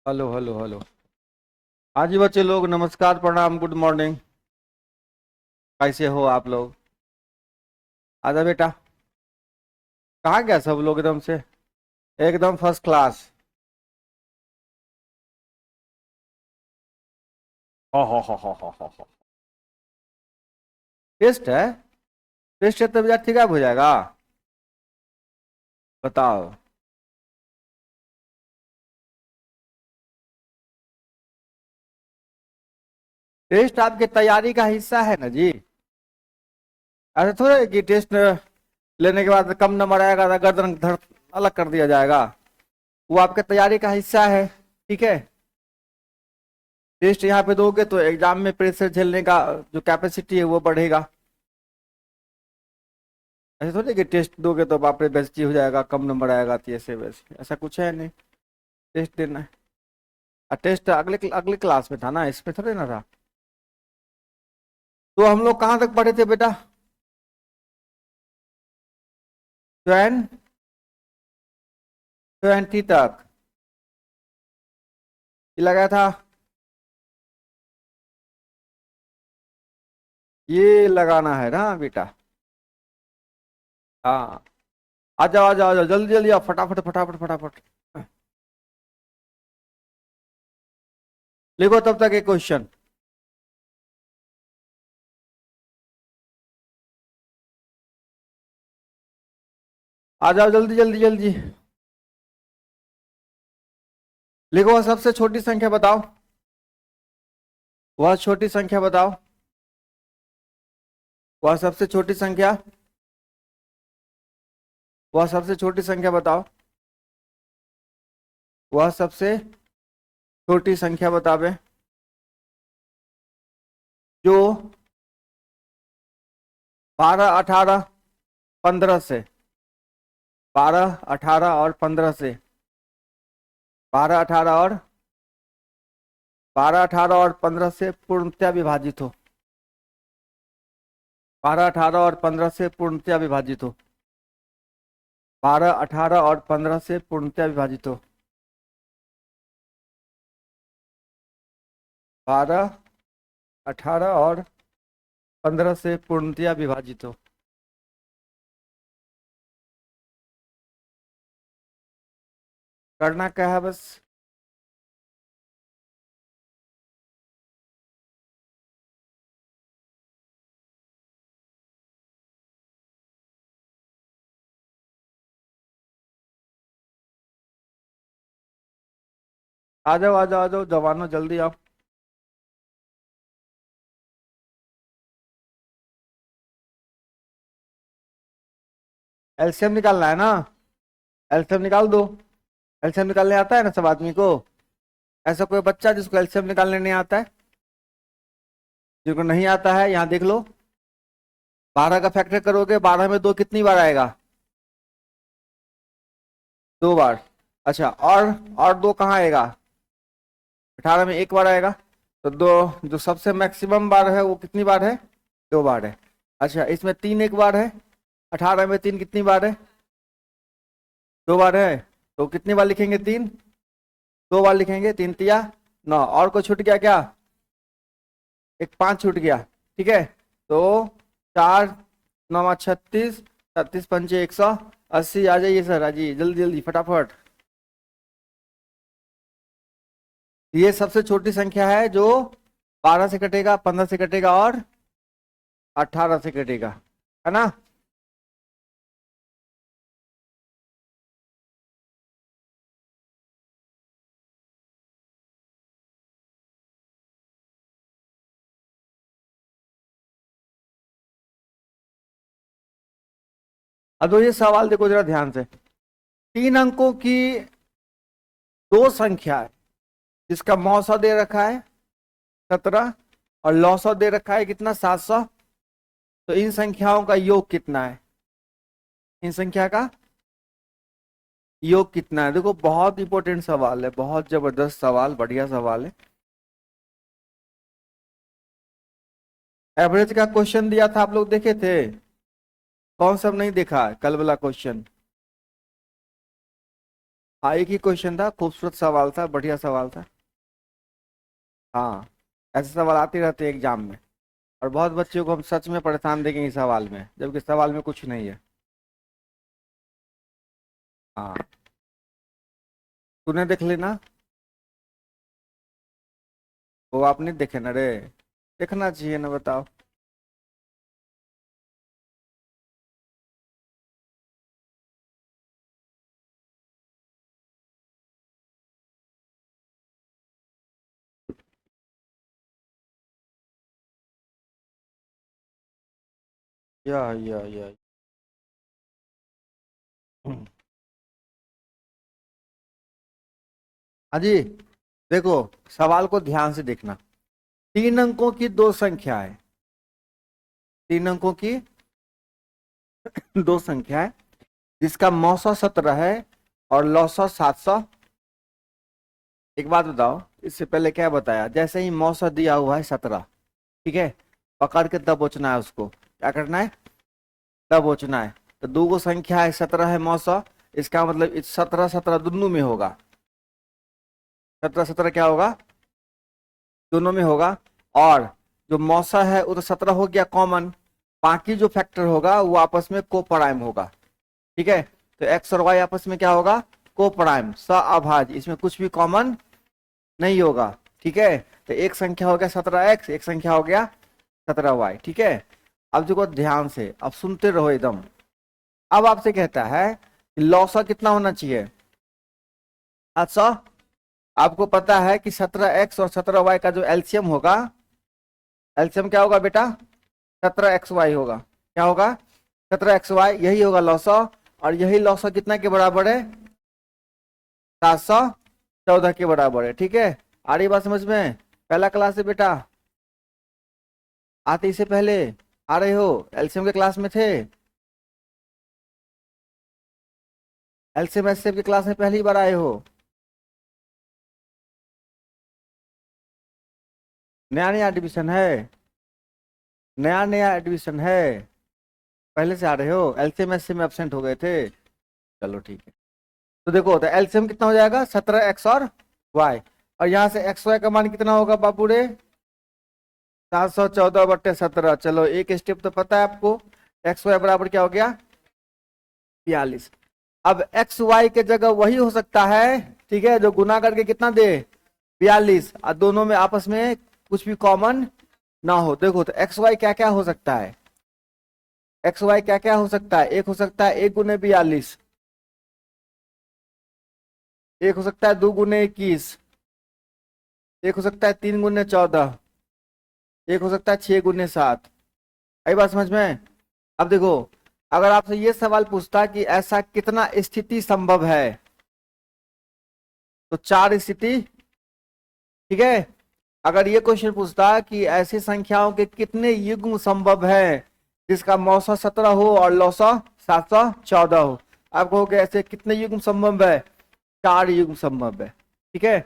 Hello hello hello. हाँ जी बच्चे लोग, नमस्कार, प्रणाम, गुड मॉर्निंग। कैसे हो आप लोग? आजा बेटा। कहाँ गया सब लोग एकदम से? एकदम फर्स्ट क्लास। हो। टेस्ट है? टेस्ट है तो बेटा ठीक है, हो जाएगा। बताओ। टेस्ट आपके तैयारी का हिस्सा है ना जी। ऐसा थोड़ा है कि टेस्ट लेने के बाद कम नंबर आएगा तो गर्दन धड़ अलग कर दिया जाएगा। वो आपके तैयारी का हिस्सा है। ठीक है। टेस्ट यहाँ पे दोगे तो एग्जाम में प्रेशर झेलने का जो कैपेसिटी है वो बढ़ेगा। ऐसे थोड़ी कि टेस्ट दोगे तो बाप रे बेइज्जती हो जाएगा, कम नंबर आएगा, तो ऐसे वैसे ऐसा कुछ है नहीं। टेस्ट देना है। और टेस्ट अगले अगले क्लास में था ना, इसमें थोड़े ना था। तो हम लोग कहाँ तक पढ़े थे बेटा? ट्वेन 20 तक। ये लगाया था। ये लगाना है ना बेटा? हाँ। आ जाओ आ जाओ आ जाओ, जल्दी जल्दी आओ, फटाफट फटाफट फटाफट। लिखो तब तक एक क्वेश्चन। आ जाओ जल्दी जल्दी जल्दी। लिखो, सबसे छोटी संख्या बताओ। वह छोटी संख्या बताओ। वह सबसे छोटी संख्या। वह सबसे छोटी संख्या बताओ। वह सबसे छोटी संख्या बतावे जो 12 18 15 से, 12 18 और 15 से पूर्णतया विभाजित हो। 12 18 और 15 से पूर्णतया विभाजित हो। 12 18 और 15 से पूर्णतया विभाजित हो। 12 18 और 15 से पूर्णतया विभाजित हो। करना क्या है बस? आ जाओ आ जाओ आ जाओ जवानों, जल्दी आओ। एलसीएम निकालना है ना? एलसीएम निकाल दो। एलसीएम निकालने आता है ना सब आदमी को? ऐसा कोई बच्चा जिसको एलसीएम निकालने नहीं आता है? जिनको नहीं आता है यहाँ देख लो। 12 का फैक्टर करोगे, 12 में 2 कितनी बार आएगा? 2 बार। अच्छा, और 2 कहाँ आएगा? 18 में 1 बार आएगा। तो दो, जो सबसे मैक्सिमम बार है वो कितनी बार है? 2 बार है। अच्छा, इसमें 3 एक बार है। 18 में 3 कितनी बार है? 2 बार है। तो कितनी बार लिखेंगे 3? 2 बार लिखेंगे। 3 तिया 9, और कोई छूट गया क्या? एक 5 छूट गया। ठीक है। तो 4 9 36, 36 पंचे 180। आ जाइए सर, आ जाइए जल्दी जल्दी फटाफट। ये सबसे छोटी संख्या है जो 12 से कटेगा, 15 से कटेगा और 18 से कटेगा, है ना? अब तो ये सवाल देखो जरा ध्यान से। 3 अंकों की 2 संख्या है जिसका मौसा दे रखा है 17, और लौसा दे रखा है कितना, 700। तो इन संख्याओं का योग कितना है? इन संख्या का योग कितना है? देखो बहुत इंपॉर्टेंट सवाल है, बहुत जबरदस्त सवाल, बढ़िया सवाल है। एवरेज का क्वेश्चन दिया था, आप लोग देखे थे? कौन सब नहीं देखा है कल वाला क्वेश्चन? हाँ, एक ही क्वेश्चन था, खूबसूरत सवाल था, बढ़िया सवाल था। हाँ, ऐसे सवाल आते रहते हैं एग्जाम में। और बहुत बच्चों को हम सच में परेशान देखेंगे इस सवाल में, जबकि सवाल में कुछ नहीं है। हाँ, तूने देख लेना। वो आप नहीं देखे ना रे? देखना चाहिए ना, बताओ। या हाँ जी, देखो, सवाल को ध्यान से देखना। 3 अंकों की दो संख्या है। 3 अंकों की दो संख्या है, जिसका मौसा 17 है और लौसा 700। एक बात बताओ, इससे पहले क्या बताया? जैसे ही मौसा दिया हुआ है 17, ठीक है, पकड़ के दबोचना है उसको। क्या करना है? दबोचना है। तो दो गो संख्या है, 17 है मौसा। इसका मतलब इस 17 17 दोनों में होगा। 17 17 क्या होगा? दोनों में होगा। और जो मौसा है वो तो 17 हो गया कॉमन। बाकी जो फैक्टर होगा वो आपस में को प्राइम होगा। ठीक है, तो एक्स और वाई आपस में क्या होगा? को प्राइम अभाज्य, इसमें कुछ भी कॉमन नहीं होगा। ठीक है, तो एक संख्या हो गया 17x, एक संख्या हो गया 17y। ठीक है, अब देखो ध्यान से, अब सुनते रहो एकदम। अब आपसे कहता है कि लौसा कितना होना चाहिए? 700। आपको पता है कि 17x और 17y का जो एलसीएम होगा, एलसीएम क्या होगा बेटा? 17xy होगा। क्या होगा? 17xy, यही होगा लौसा। और यही लौसा कितना के बराबर है? 714 के बराबर है। ठीक है, आ रही बात समझ में? पहला क्लास है बेटा, आते इससे पहले आ रहे हो? एलसीएम के क्लास में थे? एलसीएम एचसीएफ की क्लास में पहली बार आए हो? नया नया एडमिशन है? नया नया एडमिशन है? पहले से आ रहे हो? एलसीएम एचसीएफ में एब्सेंट हो गए थे? चलो ठीक है। तो देखो, तो एलसीएम कितना हो जाएगा? 17x और y। और यहाँ से एक्स वाई का मान कितना होगा बापू रे? 714/17। चलो एक स्टेप तो पता है आपको। एक्स वाई बराबर क्या हो गया? 42। अब एक्स वाई के जगह वही हो सकता है, ठीक है, जो गुना करके कितना दे? 42, और दोनों में आपस में कुछ भी कॉमन ना हो। देखो, तो एक्स वाई क्या क्या हो सकता है? एक्स वाई क्या क्या हो सकता है? एक हो सकता है 1 गुने 42। एक हो सकता है 2 गुने 21। एक हो सकता है 3 गुने 14। एक हो सकता है 6 गुने 7। आई बात समझ में? अब देखो, अगर आपसे ये सवाल पूछता कि ऐसा कितना स्थिति संभव है, तो 4 स्थिति। ठीक है, अगर ये क्वेश्चन पूछता कि ऐसी संख्याओं के कितने युग्म संभव है जिसका मौसा 17 हो और लौसा 714 हो, आप कहोगे ऐसे कितने युग्म संभव है? 4 युग्म संभव है। ठीक है,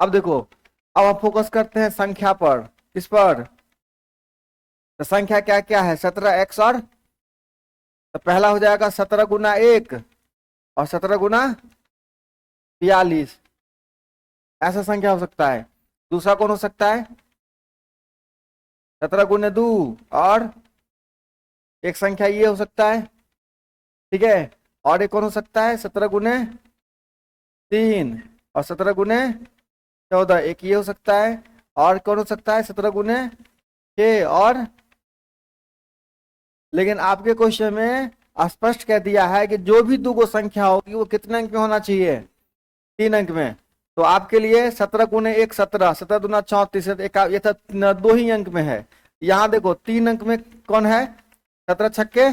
अब देखो, अब हम फोकस करते हैं संख्या पर। किस पर? तो संख्या क्या क्या है? 17x और, तो पहला हो जाएगा 17 गुना 1 और 17 गुना 42। ऐसा संख्या हो सकता है। दूसरा कौन हो सकता है? 17 गुने 2 और एक संख्या ये हो सकता है। ठीक है, और एक कौन हो सकता है? 17 गुने 3 और 17 गुने 14, एक ये हो सकता है। और कौन हो सकता है? 17 गुने 6 और, लेकिन आपके क्वेश्चन में स्पष्ट कह दिया है कि जो भी दो गो संख्या होगी वो कितने अंक में होना चाहिए? 3 अंक में। तो आपके लिए 17 गुने 1 17, 17 दूना 34, ये तो 2 ही अंक में है। यहाँ देखो 3 अंक में कौन है? 17 छक्के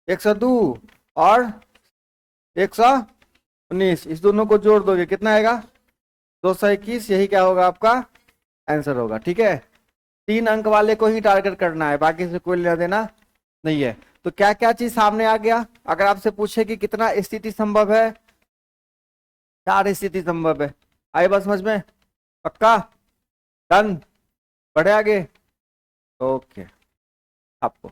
102 और 119, इस दोनों को जोड़ दोगे कितना आएगा? 221। यही क्या होगा आपका आंसर होगा। ठीक है, 3 अंक वाले को ही टारगेट करना है, बाकी से कोई लेना देना नहीं है। तो क्या क्या चीज सामने आ गया? अगर आपसे पूछे कि कितना स्थिति संभव है, 4 स्थिति संभव है। आई बात समझ में? पक्का? डन? बढ़े आगे? ओके। आपको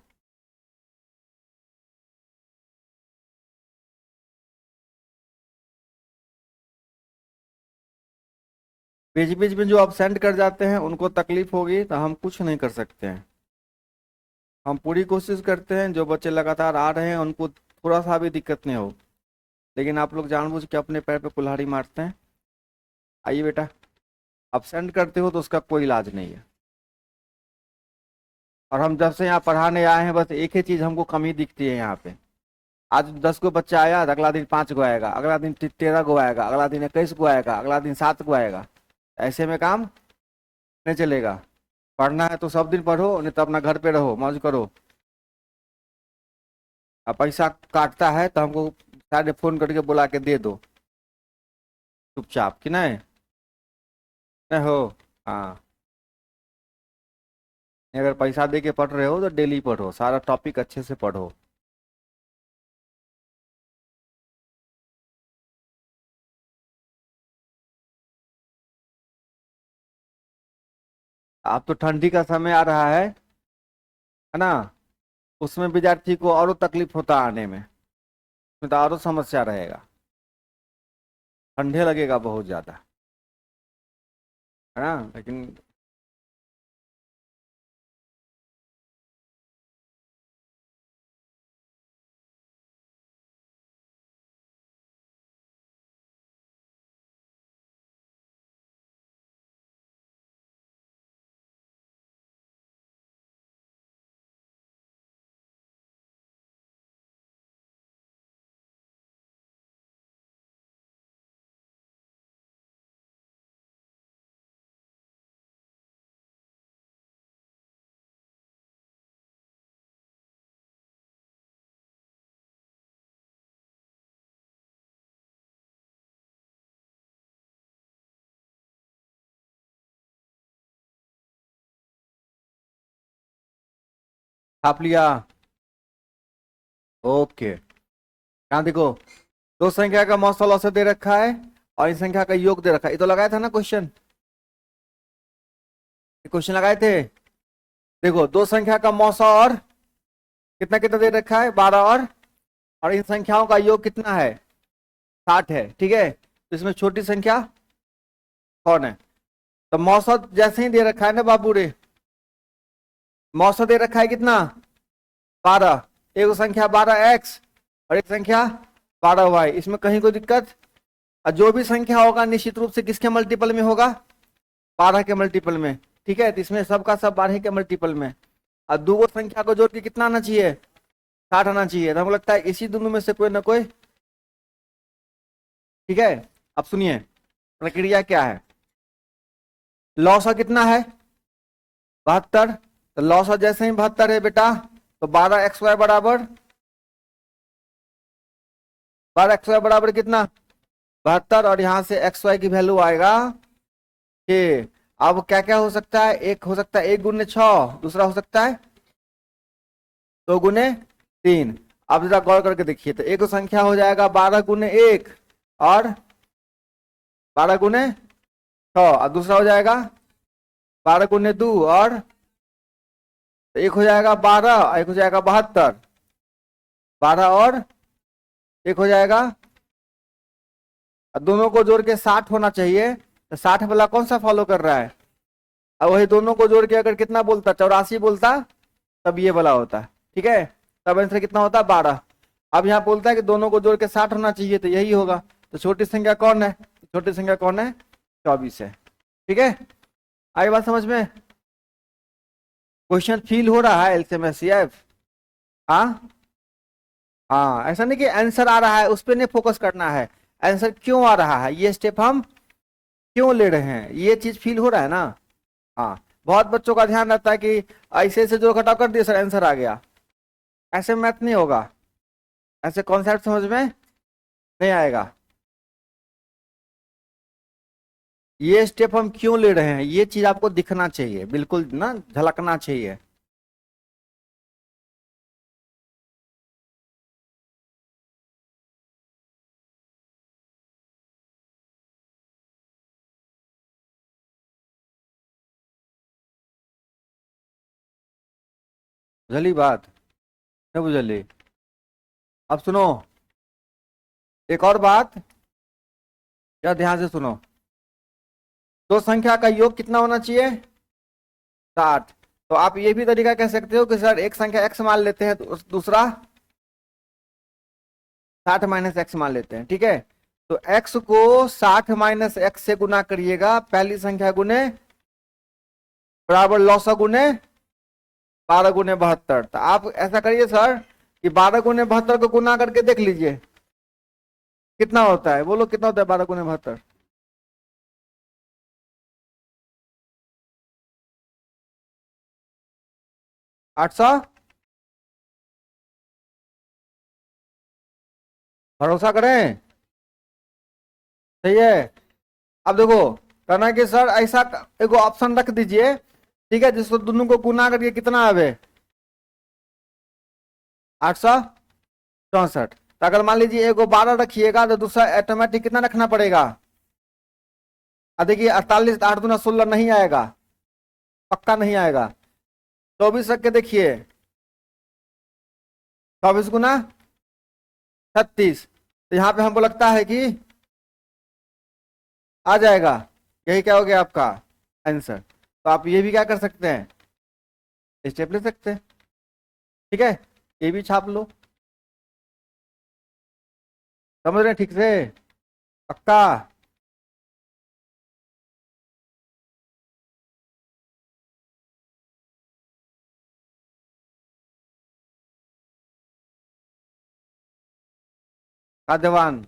बीच बीच में जो absent कर जाते हैं उनको तकलीफ होगी, तो हम कुछ नहीं कर सकते हैं। हम पूरी कोशिश करते हैं जो बच्चे लगातार आ रहे हैं उनको थोड़ा सा भी दिक्कत नहीं हो, लेकिन आप लोग जानबूझ के अपने पैर पे कुल्हाड़ी मारते हैं। आइए बेटा, absent करते हो तो उसका कोई इलाज नहीं है। और हम जब से यहाँ पढ़ाने आए हैं बस एक ही चीज हमको कमी दिखती है यहाँ पे। आज 10 गो बच्चा आया तो अगला दिन 5 गो आएगा, अगला दिन 13 गो आएगा, अगला दिन 21 गो आएगा, अगला दिन 7 गो आएगा। ऐसे में काम नहीं चलेगा। पढ़ना है तो सब दिन पढ़ो, नहीं तो अपना घर पे रहो, मौज करो। अब पैसा काटता है तो हमको सारे फोन करके बुला के दे दो चुपचाप, कि नहीं? नहीं हो? हाँ। अगर पैसा दे के पढ़ रहे हो तो डेली पढ़ो, सारा टॉपिक अच्छे से पढ़ो। अब तो ठंडी का समय आ रहा है ना? उसमें विद्यार्थी को और तकलीफ होता आने में, उसमें तो और समस्या रहेगा, ठंडे लगेगा बहुत ज्यादा, है ना? लेकिन छाप लिया? ओके। यहाँ देखो, दो संख्या का मौसल औसत दे रखा है और इन संख्या का योग दे रखा है। ये तो लगाया था ना क्वेश्चन, क्वेश्चन लगाए थे। देखो, दो संख्या का मौसा और कितना कितना दे रखा है, 12, और इन संख्याओं का योग कितना है, 60 है। ठीक है, तो इसमें छोटी संख्या कौन है? तो मौसत जैसे ही दे रखा है ना बाबू रे, मौसत दे रखा है कितना, 12। एक संख्या 12x और एक संख्या 12y, इसमें कहीं कोई दिक्कत? और जो भी संख्या होगा निश्चित रूप से किसके मल्टीपल में होगा, 12 के मल्टीपल में। ठीक है, तो इसमें सबका सब 12 के मल्टीपल में। और दो संख्या को जोड़ के कितना आना चाहिए, 60 आना चाहिए। तो हमको लगता है इसी दोनों में से कोई ना कोई। ठीक है, अब सुनिए प्रक्रिया क्या है। लॉसा कितना है, 72। तो लॉसा जैसे ही 72 है बेटा, तो 12xy बराबर, 12xy बराबर कितना, 72। और यहां से xy की वैल्यू आएगा 6। अब क्या क्या हो सकता है, एक हो सकता है 1 गुने 6, दूसरा हो सकता है 2 गुने 3। अब जरा गौर करके देखिए, तो एक संख्या हो जाएगा 12 गुने 1 और 12 गुने 6, और दूसरा हो जाएगा 12 गुने 2 और एक हो जाएगा 12, एक हो जाएगा 72। 12 और एक हो जाएगा, और दोनों को जोड़ के 60 होना चाहिए। तो 60 वाला कौन सा फॉलो कर रहा है? अब वही दोनों को जोड़ के अगर कितना बोलता, 84 बोलता, तब ये वाला होता। ठीक है, तब आंसर कितना होता, 12। अब यहाँ बोलता है कि दोनों को जोड़ के 60 होना चाहिए, तो यही होगा। तो छोटी संख्या कौन है, छोटी संख्या कौन है, 24 है। ठीक है, आई बात समझ में? क्वेश्चन फील हो रहा है एलसीएम एचसीएफ? हाँ हाँ, ऐसा नहीं कि आंसर आ रहा है उस पर नहीं फोकस करना है, आंसर क्यों आ रहा है, ये स्टेप हम क्यों ले रहे हैं, ये चीज फील हो रहा है ना? हाँ, बहुत बच्चों का ध्यान रहता है कि ऐसे ऐसे जो घटाव कर दिया सर आंसर आ गया। ऐसे मैथ नहीं होगा, ऐसे कॉन्सेप्ट समझ में नहीं आएगा। ये स्टेप हम क्यों ले रहे हैं, ये चीज आपको दिखना चाहिए, बिल्कुल ना झलकना चाहिए। बुझली बात, नहीं बुझली? अब सुनो एक और बात, या ध्यान से सुनो। दो संख्या का योग कितना होना चाहिए? 60। तो आप ये भी तरीका कह सकते हो कि सर एक संख्या x मान लेते हैं तो दूसरा 60 माइनस एक्स मान लेते हैं, ठीक है। तो x को 60 माइनस एक्स से गुना करिएगा, पहली संख्या गुने बराबर लॉसा गुने 12 गुने 72। तो आप ऐसा करिए सर कि 12 गुने 72 को गुना करके देख लीजिए कितना होता है, बोलो कितना होता है 12 गुने 72? 800। भरोसा करें, सही है। अब देखो करना है कि सर ऐसा एगो ऑप्शन रख दीजिए, ठीक है, जिसको दोनों को गुना करके कितना आवे 864। तो अगर मान लीजिए एगो 12 रखिएगा तो दूसरा ऑटोमेटिक कितना रखना पड़ेगा? देखिए 48 8 दूना 16 नहीं आएगा, पक्का नहीं आएगा। 24 रख के देखिए, 24 गुना 36। तो यहाँ पे हमको लगता है कि आ जाएगा, यही क्या हो गया आपका आंसर। तो आप ये भी क्या कर सकते हैं, स्टेप ले सकते हैं, ठीक है, ये भी छाप लो। समझ रहे हैं ठीक से, पक्का? काद्यवान,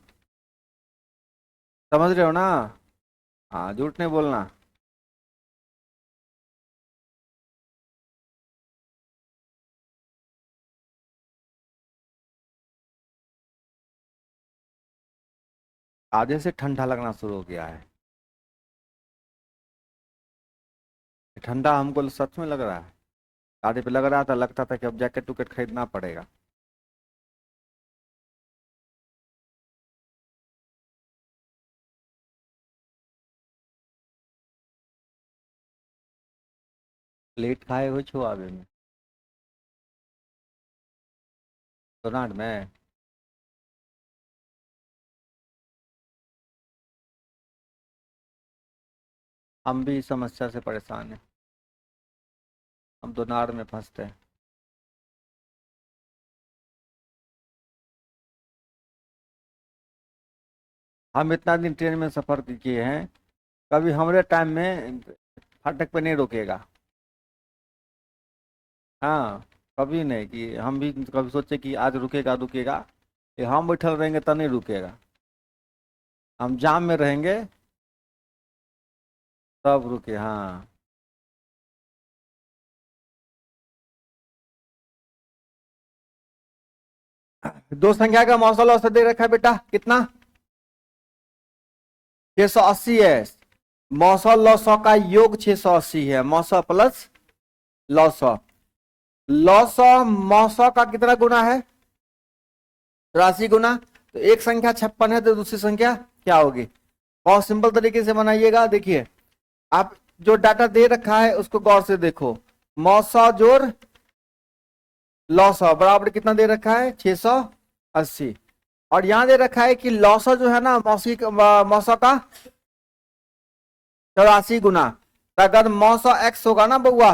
समझ रहे हो ना? हाँ, झूठ नहीं बोलना। आधे से ठंडा लगना शुरू हो गया है, ठंडा हमको सच में लग रहा है। आधे पे लग रहा था, लगता था कि अब जैकेट टुकेट खरीदना पड़ेगा। लेट खाए हो छो आवे में सोनाट में। हम भी इस समस्या से परेशान हैं, हम तो नाड़ में फंसते हैं। हम इतना दिन ट्रेन में सफर किए हैं, कभी हमारे टाइम में फाटक पे नहीं रुकेगा। हाँ, कभी नहीं कि हम भी कभी सोचे कि आज रुकेगा रुकेगा, ये हम बैठल रहेंगे तो नहीं रुकेगा। हम जाम में रहेंगे तब रुके, हाँ। दो संख्या का मौसल औसत दे रखा है बेटा, कितना? 680 है। मौसल लॉसो का योग 680 है, मौसौ प्लस लॉसो। लॉसो मौसौ का कितना गुना है? 83 गुना। तो एक संख्या 56 है तो दूसरी संख्या क्या होगी? बहुत सिंपल तरीके से बनाइएगा, देखिए आप जो डाटा दे रखा है उसको गौर से देखो। मौसौ जोड़ लॉसो बराबर कितना दे रखा है? 680। और यहां दे रखा है कि लॉसो जो है ना मौसौ का 84 गुना। तो अगर मौसौ एक्स होगा ना बउआ,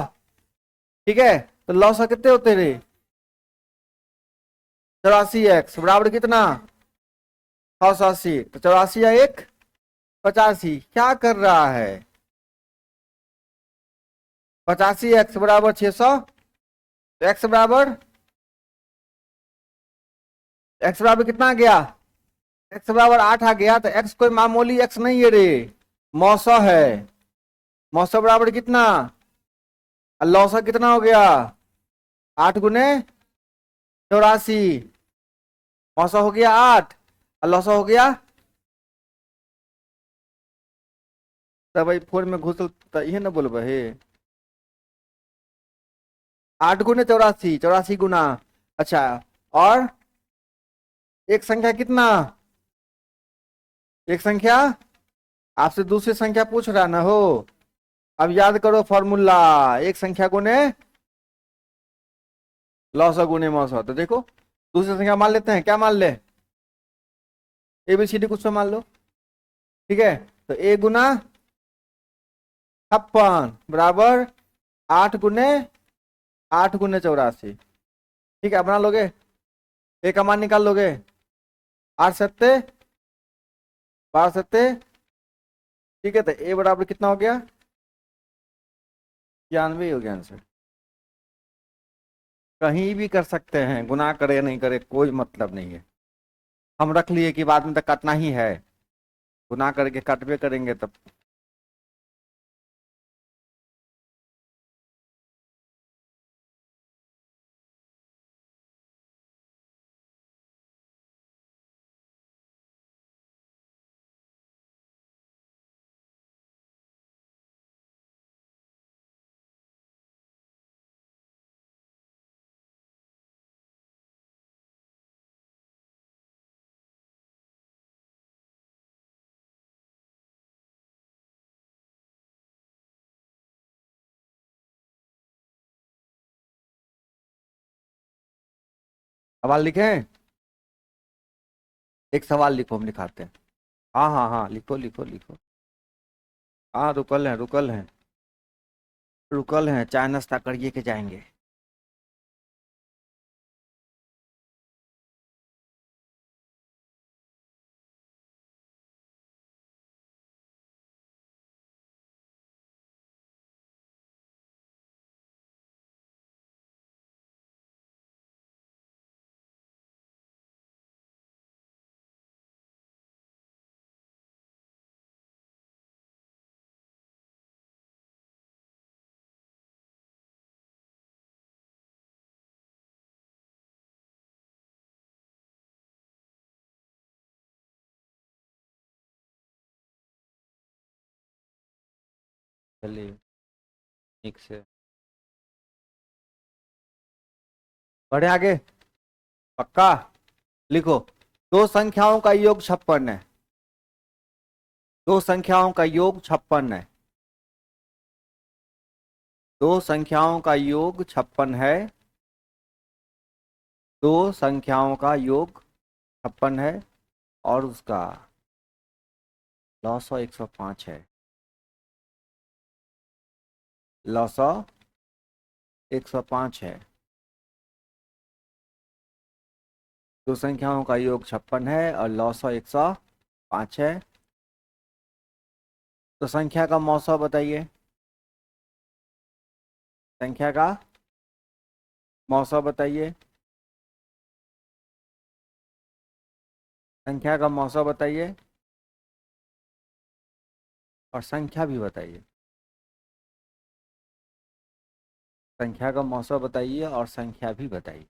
ठीक है, तो लॉसो कितने होते रहे? 84x बराबर कितना? 680। तो 84 या 1 85, क्या कर रहा है? 85x बराबर 600। तो x बराबर कितना आ गया? x बराबर 8 आ गया। तो x कोई मामूली x नहीं है रे, मौसौ है। मौसौ बराबर कितना? और लौसौ कितना हो गया? 8 गुने 84। मौसौ हो गया 8 और लौसौ हो गया। तब भाई फोन में घुसल तो ये ना बोलब हे। 8 गुने 84, 84 गुना। अच्छा, और एक संख्या कितना? एक संख्या आपसे दूसरी संख्या पूछ रहा ना हो। अब याद करो फॉर्मूला, एक संख्या गुने लौसौ गुने मौसौ। तो देखो दूसरी संख्या मान लेते हैं, क्या मान ले? ABCD कुछ तो मान लो, ठीक है। तो a गुना 56 बराबर 8 गुने ठीक है, बना लोगे, एक का मान निकाल लोगे, 8 सत्ते 12 सत्ते, ठीक है। तो ए बराबर कितना हो गया, 91 हो गया आंसर। कहीं भी कर सकते हैं, गुना करे नहीं करे कोई मतलब नहीं है। हम रख लिए कि बाद में तो काटना ही है, गुना करके काटवे करेंगे तब। सवाल लिखे, एक सवाल लिखो, हम लिखाते हैं। हाँ हाँ हाँ, लिखो लिखो लिखो। हाँ, रुकल है रुकल है रुकल है, चाय नाश्ता करिए के जाएंगे। चलिए, ठीक से बढ़े आगे, पक्का। लिखो, दो संख्याओं का योग 56 है, दो संख्याओं का योग 56 है, दो संख्याओं का योग 56 है, दो संख्याओं का योग 56 है, और उसका लॉसो 105 है, लॉसो 105 है। दो संख्याओं का योग 56 है और लॉसो 105 है। तो संख्या का मौसो बताइए, संख्या का मौसो बताइए, संख्या का मौसो बताइए, और संख्या भी बताइए। संख्या का मौसो बताइए और संख्या भी बताइए।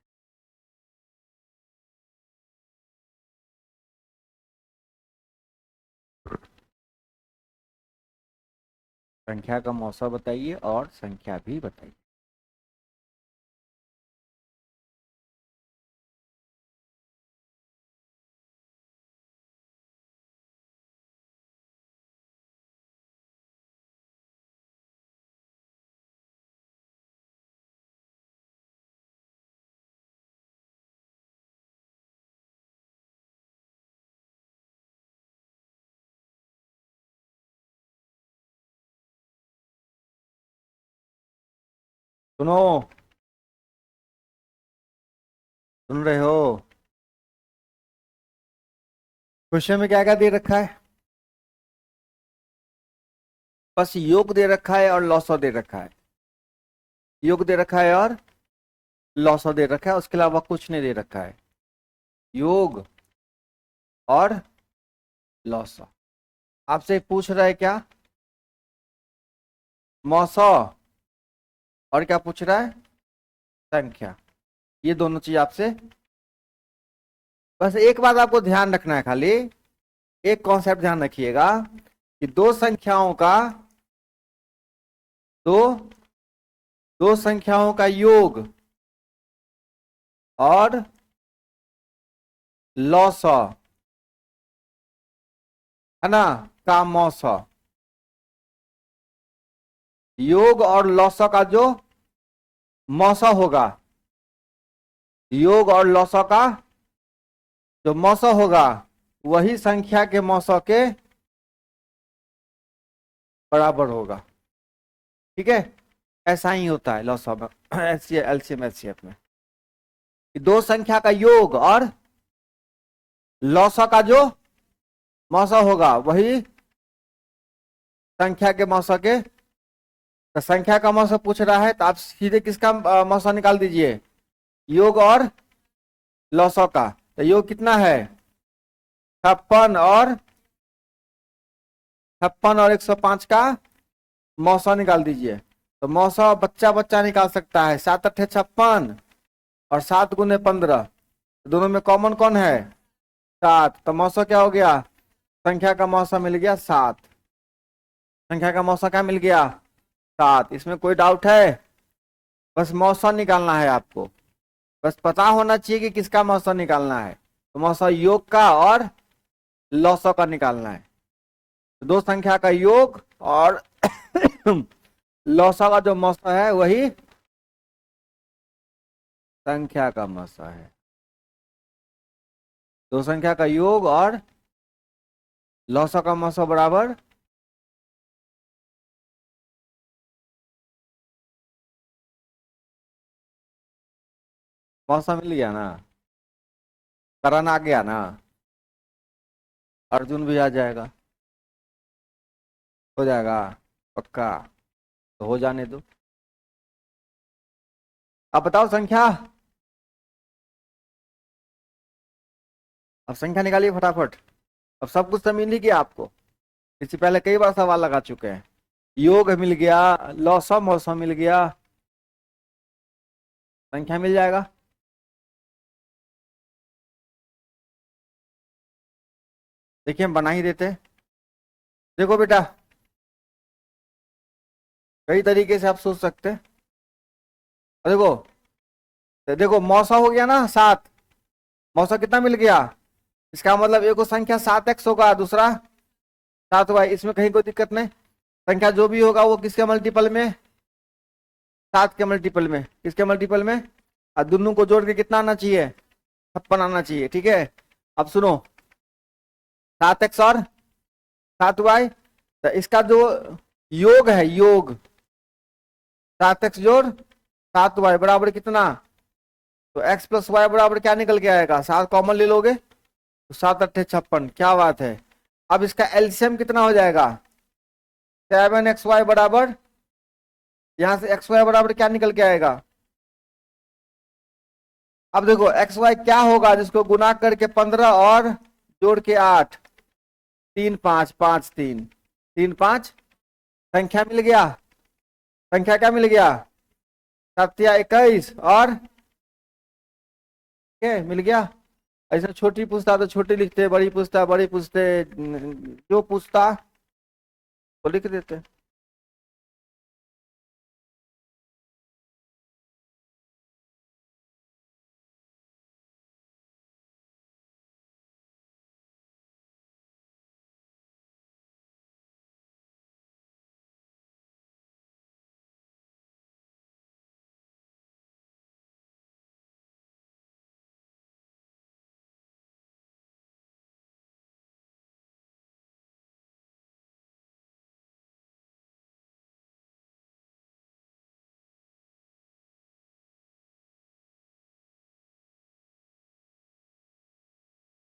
संख्या का मौसो बताइए और संख्या भी बताइए। सुनो, सुन रहे हो? क्वेश्चन में क्या क्या दे रखा है? बस योग दे रखा है और लॉसो दे रखा है, योग दे रखा है और लॉसो दे रखा है, उसके अलावा कुछ नहीं दे रखा है। योग और लॉसो। आपसे पूछ रहा है क्या? मौसो, और क्या पूछ रहा है? संख्या। ये दोनों चीज आपसे, बस एक बात आपको ध्यान रखना है, खाली एक कॉन्सेप्ट ध्यान रखिएगा कि दो संख्याओं का, दो दो संख्याओं का योग और लॉसो है ना, का मौसो, योग और लॉसो का जो मौसो होगा, योग और लॉसो का जो मौसो होगा, वही संख्या के मौसो के बराबर होगा। ठीक है, ऐसा ही होता है लॉस ऑफ एलसीएम एचसीएफ में, कि दो संख्या का योग और लॉसा का जो मौसा होगा वही संख्या के मौसा के, तो संख्या का मौसा पूछ रहा है तो आप सीधे किसका मौसा निकाल दीजिए, योग और लॉसा का। तो योग कितना है 56 और 105 का मौसा निकाल दीजिए। तो मौसा बच्चा बच्चा निकाल सकता है, 7 8 56 और 7 गुने 15, दोनों में कॉमन कौन है 7, तो मौसा क्या हो गया, संख्या का मौसा मिल गया 7, संख्या का मौसा क्या मिल गया 7। इसमें कोई डाउट है, बस मौसा निकालना है आपको, बस पता होना चाहिए कि किसका मौसा निकालना है। तो मौसा योग का और लॉसा का निकालना है, तो दो संख्या का योग और लॉसा का जो मौसा है वही संख्या का मौसा है। दो संख्या का योग और लॉसा का मौसा बराबर मौसा मिल गया ना, करण आ गया ना, अर्जुन भी आ जाएगा, हो जाएगा पक्का, तो हो जाने दो। अब बताओ संख्या, अब संख्या निकालिए फटाफट। अब सब कुछ तो मिल ही गया आपको, इससे पहले कई बार सवाल लगा चुके हैं, योग मिल गया, लॉसा मौसा मिल गया, संख्या मिल जाएगा। देखिए हम बना ही देते हैं। देखो बेटा, कई तरीके से आप सोच सकते हैं। देखो, तो देखो मौसा हो गया ना 7, मौसा कितना मिल गया, इसका मतलब एक संख्या 7x होगा, दूसरा 7y, इसमें कहीं कोई दिक्कत नहीं। संख्या जो भी होगा वो किसके मल्टीपल में, 7 के मल्टीपल में, किसके मल्टीपल में, और दोनों को जोड़ के कितना आना चाहिए 56 आना चाहिए। ठीक है, अब सुनो 7x और 7y, तो इसका जो योग है, योग 7x जोड़ 7y बराबर कितना, तो x प्लस वाई बराबर क्या निकल के आएगा, 7 कॉमन ले लोगे तो 7 8 56, क्या बात है। अब इसका एलसीएम कितना हो जाएगा, 7xy बराबर, यहां से xy बराबर क्या निकल के आएगा। अब देखो xy क्या होगा, जिसको गुना करके 15 और जोड़ के 8, 3 5 5 3 3 5, संख्या मिल गया, संख्या क्या मिल गया 7 या 21 और मिल गया। ऐसा छोटी पूछता तो छोटी लिखते, बड़ी पूछता बड़ी पूछते, जो पूछता वो लिख देते।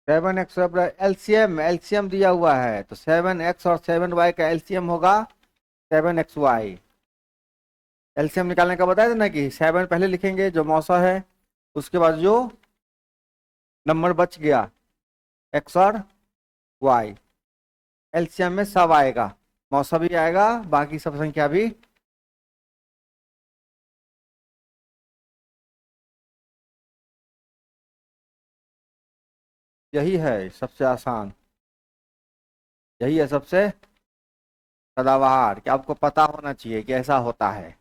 सेवन एक्स एलसीएम, एलसीएम दिया हुआ है, तो 7x और 7y का एलसीएम होगा 7xy। एलसीएम निकालने का बताया था ना, कि 7 पहले लिखेंगे जो मौसा है, उसके बाद जो नंबर बच गया x और y, एलसीएम में सब आएगा, मौसा भी आएगा, बाकी सब संख्या भी। यही है सबसे आसान, यही है सबसे सदाबहार, कि आपको पता होना चाहिए कि ऐसा होता है।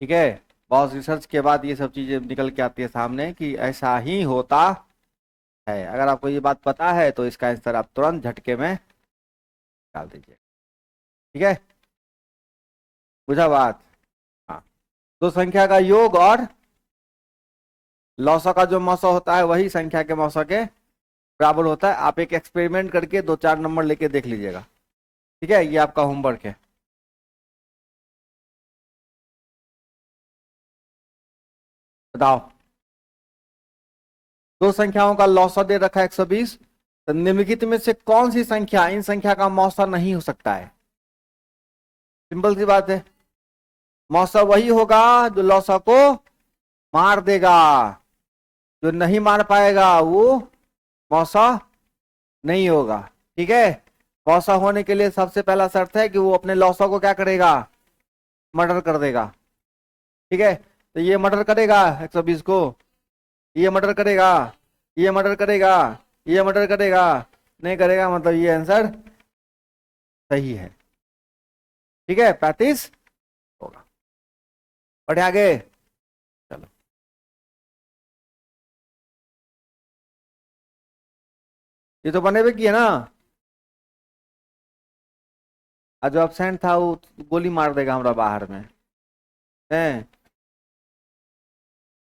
ठीक है, बहुत रिसर्च के बाद ये सब चीजें निकल के आती है सामने कि ऐसा ही होता है। अगर आपको ये बात पता है तो इसका आंसर आप तुरंत झटके में डाल दीजिए। ठीक है, बुझा बात। हाँ, दो संख्या का योग और लौसा का जो मौसा होता है वही संख्या के मौसा के बराबर होता है। आप एक एक्सपेरिमेंट करके 2 4 नंबर लेके देख लीजिएगा। ठीक है, ये आपका होमवर्क है। बताओ। दो संख्याओं का लौसा दे रखा है 120, तो निम्नलिखित में से कौन सी संख्या इन संख्या का मौसा नहीं हो सकता है? सिंपल सी बात है, मौसा वही होगा जो लौसा को मार देगा, जो नहीं मार पाएगा वो मौसा नहीं होगा। ठीक है, मौसा होने के लिए सबसे पहला शर्त है कि वो अपने लौसा को क्या करेगा, मर्डर कर देगा। ठीक है, तो ये मर्डर करेगा 120 को, ये मर्डर करेगा, ये मर्डर करेगा, ये मर्डर करेगा, नहीं करेगा, मतलब ये आंसर सही है। ठीक है, 35 होगा। बढ़े आगे, चलो। ये तो बने हुए की है ना, और जो एबसेंट था वो गोली मार देगा हमरा बाहर में है।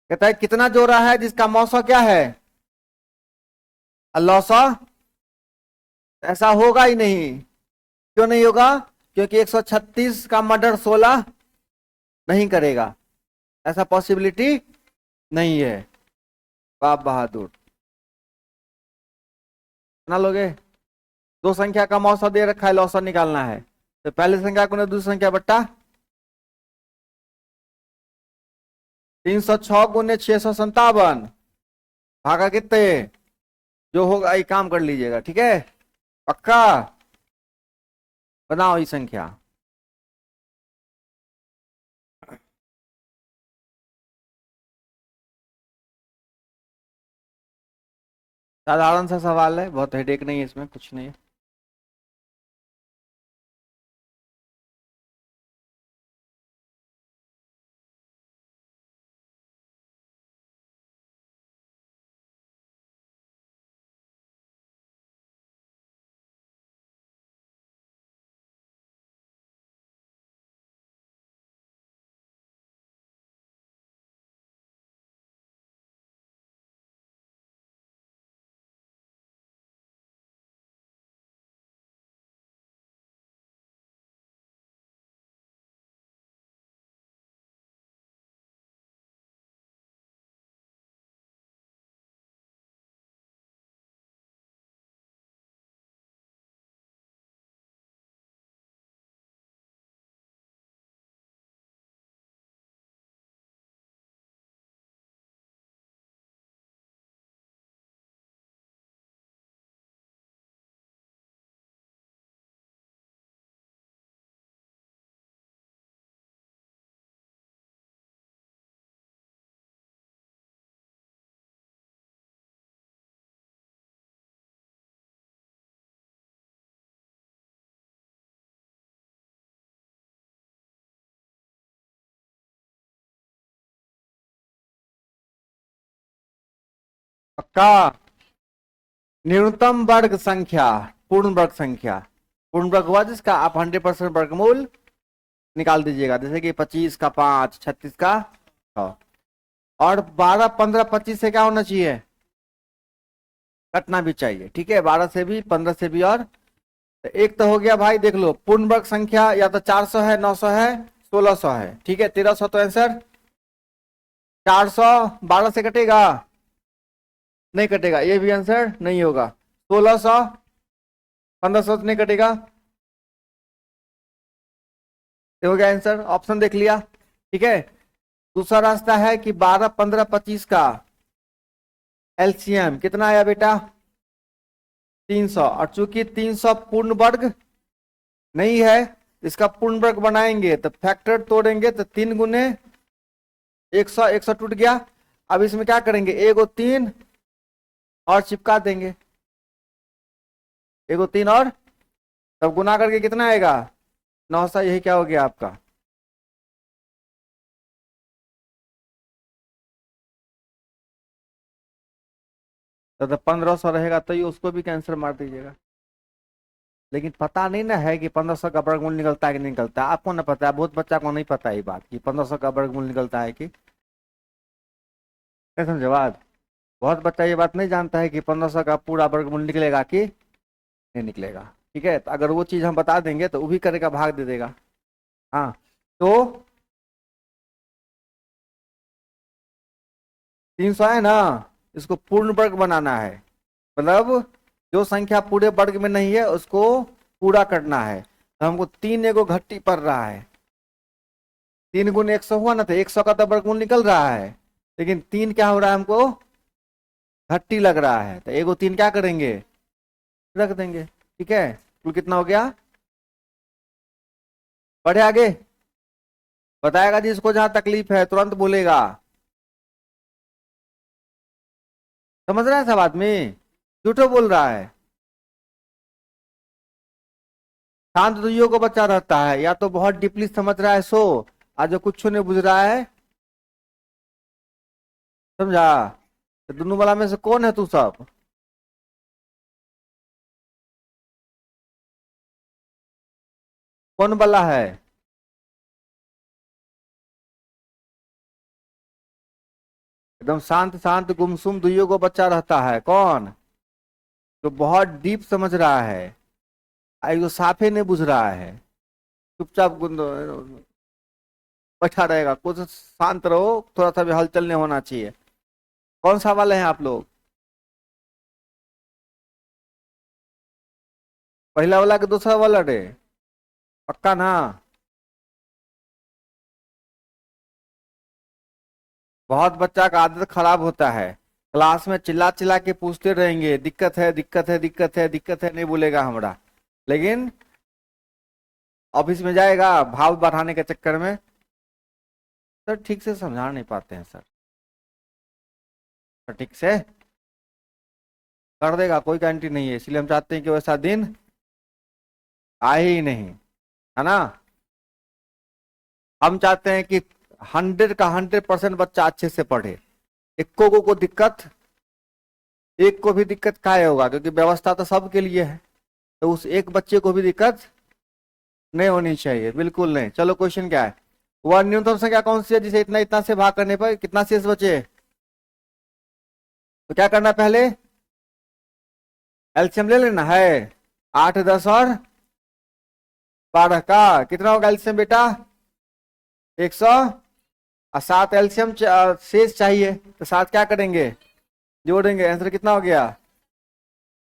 कहता है कितना जोड़ा है जिसका मौसा क्या है, लौसा? ऐसा होगा ही नहीं। क्यों नहीं होगा? क्योंकि 136 का मर्डर 16 नहीं करेगा, ऐसा पॉसिबिलिटी नहीं है। बाप बहादुर, ना लोगे। दो संख्या का मौसा दे रखा है, लौसा निकालना है, तो पहली संख्या को दूसरी संख्या बट्टा 306 गुने 657 भागा कितने, जो होगा ये काम कर लीजिएगा। ठीक है, पक्का बनाओ ये संख्या। साधारण सा सवाल है, बहुत हेडेक नहीं है इसमें, कुछ नहीं है। पक्का। न्यूनतम वर्ग संख्या, पूर्ण वर्ग संख्या, पूर्ण वर्ग हुआ जिसका आप 100% वर्गमूल निकाल दीजिएगा, जैसे कि 25 का 5, 36 का 6, और 12, 15, 25 से क्या होना चाहिए, कटना भी चाहिए। ठीक है, 12 से भी, 15 से भी, और तो एक तो हो गया भाई, देख लो पूर्ण वर्ग संख्या या तो 400 है, 900 है, 1600 है। ठीक है, 1300 तो आंसर 400 12 से कटेगा, नहीं कटेगा, ये भी आंसर नहीं होगा। 1600 1500 से नहीं कटेगा, ये हो गया आंसर, ऑप्शन देख लिया। ठीक है, दूसरा रास्ता है कि 12, 15, 25 का एलसीएम कितना आया बेटा, 300, और चूंकि 300 पूर्ण वर्ग नहीं है, इसका पूर्ण वर्ग बनाएंगे तो फैक्टर तोड़ेंगे, तो 3 गुने 100, 100 टूट गया। अब इसमें क्या करेंगे, एगो 3 और चिपका देंगे, एगो 3 और, तब गुना करके कितना आएगा, 900। यही क्या हो गया आपका, तो 1500 रहेगा, तो ये उसको भी कैंसर मार दीजिएगा। लेकिन पता नहीं ना है कि 1500 का वर्गमूल निकलता है कि नहीं निकलता है, आपको ना पता है, बहुत बच्चा को नहीं पता है ये बात कि 1500 का वर्गमूल निकलता है कि नहीं, समझे बात। बहुत बच्चा ये बात नहीं जानता है कि 1500 का पूरा वर्गमूल निकलेगा कि नहीं निकलेगा। ठीक है, तो अगर वो चीज हम बता देंगे तो वो भी करेगा, भाग दे देगा। हाँ, तो 300 है ना, इसको पूर्ण वर्ग बनाना है, मतलब जो संख्या पूरे वर्ग में नहीं है उसको पूरा करना है। तो हमको 3 एगो घट्टी पड़ रहा है, 3 × 100 हुआ ना, तो 100 का तो वर्गमूल निकल रहा है, लेकिन 3 क्या हो रहा है हमको, घट्टी लग रहा है, तो एगो 3 क्या करेंगे, रख देंगे। ठीक है, कुल कितना हो गया, बढ़े आगे, बताएगा जिसको जहां तकलीफ है तुरंत बोलेगा। समझ रहा है सब आदमी, झूठो बोल रहा है। शांत दुइयों को बच्चा रहता है, या तो बहुत डीपली समझ रहा है सो, आज जो कुछ नहीं बुझ रहा है, समझा। तो दोनों वाला में से कौन है तू सब, कौन वाला है। एकदम शांत शांत गुमसुम दुइयों को बच्चा रहता है, कौन, जो बहुत डीप समझ रहा है, आई जो साफे नहीं बुझ रहा है, चुपचाप बैठा रहेगा, कुछ शांत रहो, थोड़ा सा भी हलचल नहीं होना चाहिए। कौन सा वाले हैं आप लोग, पहला वाला के दूसरा वाला रे, पक्का ना। बहुत बच्चा का आदत खराब होता है, क्लास में चिल्ला चिल्ला के पूछते रहेंगे, दिक्कत है दिक्कत है दिक्कत है दिक्कत है, नहीं बोलेगा हमरा, लेकिन ऑफिस में जाएगा भाव बढ़ाने के चक्कर में, सर ठीक से समझा नहीं पाते हैं सर, ठीक से कर देगा, कोई गारंटी नहीं है, इसलिए हम चाहते हैं कि वैसा दिन आए ही नहीं, है ना। हम चाहते हैं कि 100% बच्चा अच्छे से पढ़े, को दिक्कत, एक को भी दिक्कत काहे होगा, क्योंकि व्यवस्था तो सबके लिए है, तो उस एक बच्चे को भी दिक्कत नहीं होनी चाहिए, बिल्कुल नहीं। चलो क्वेश्चन क्या है, वह न्यूनतम संख्या कौन सी है जिसे इतना इतना से भाग करने पर कितना शेष बचे, तो क्या करना पहले, एलसीएम ले लेना है, 8 10 और 12 का कितना होगा एलसीएम बेटा, 100, और 7 एलसीएम शेष चाहिए, तो 7 क्या करेंगे, जोड़ेंगे, आंसर कितना हो गया,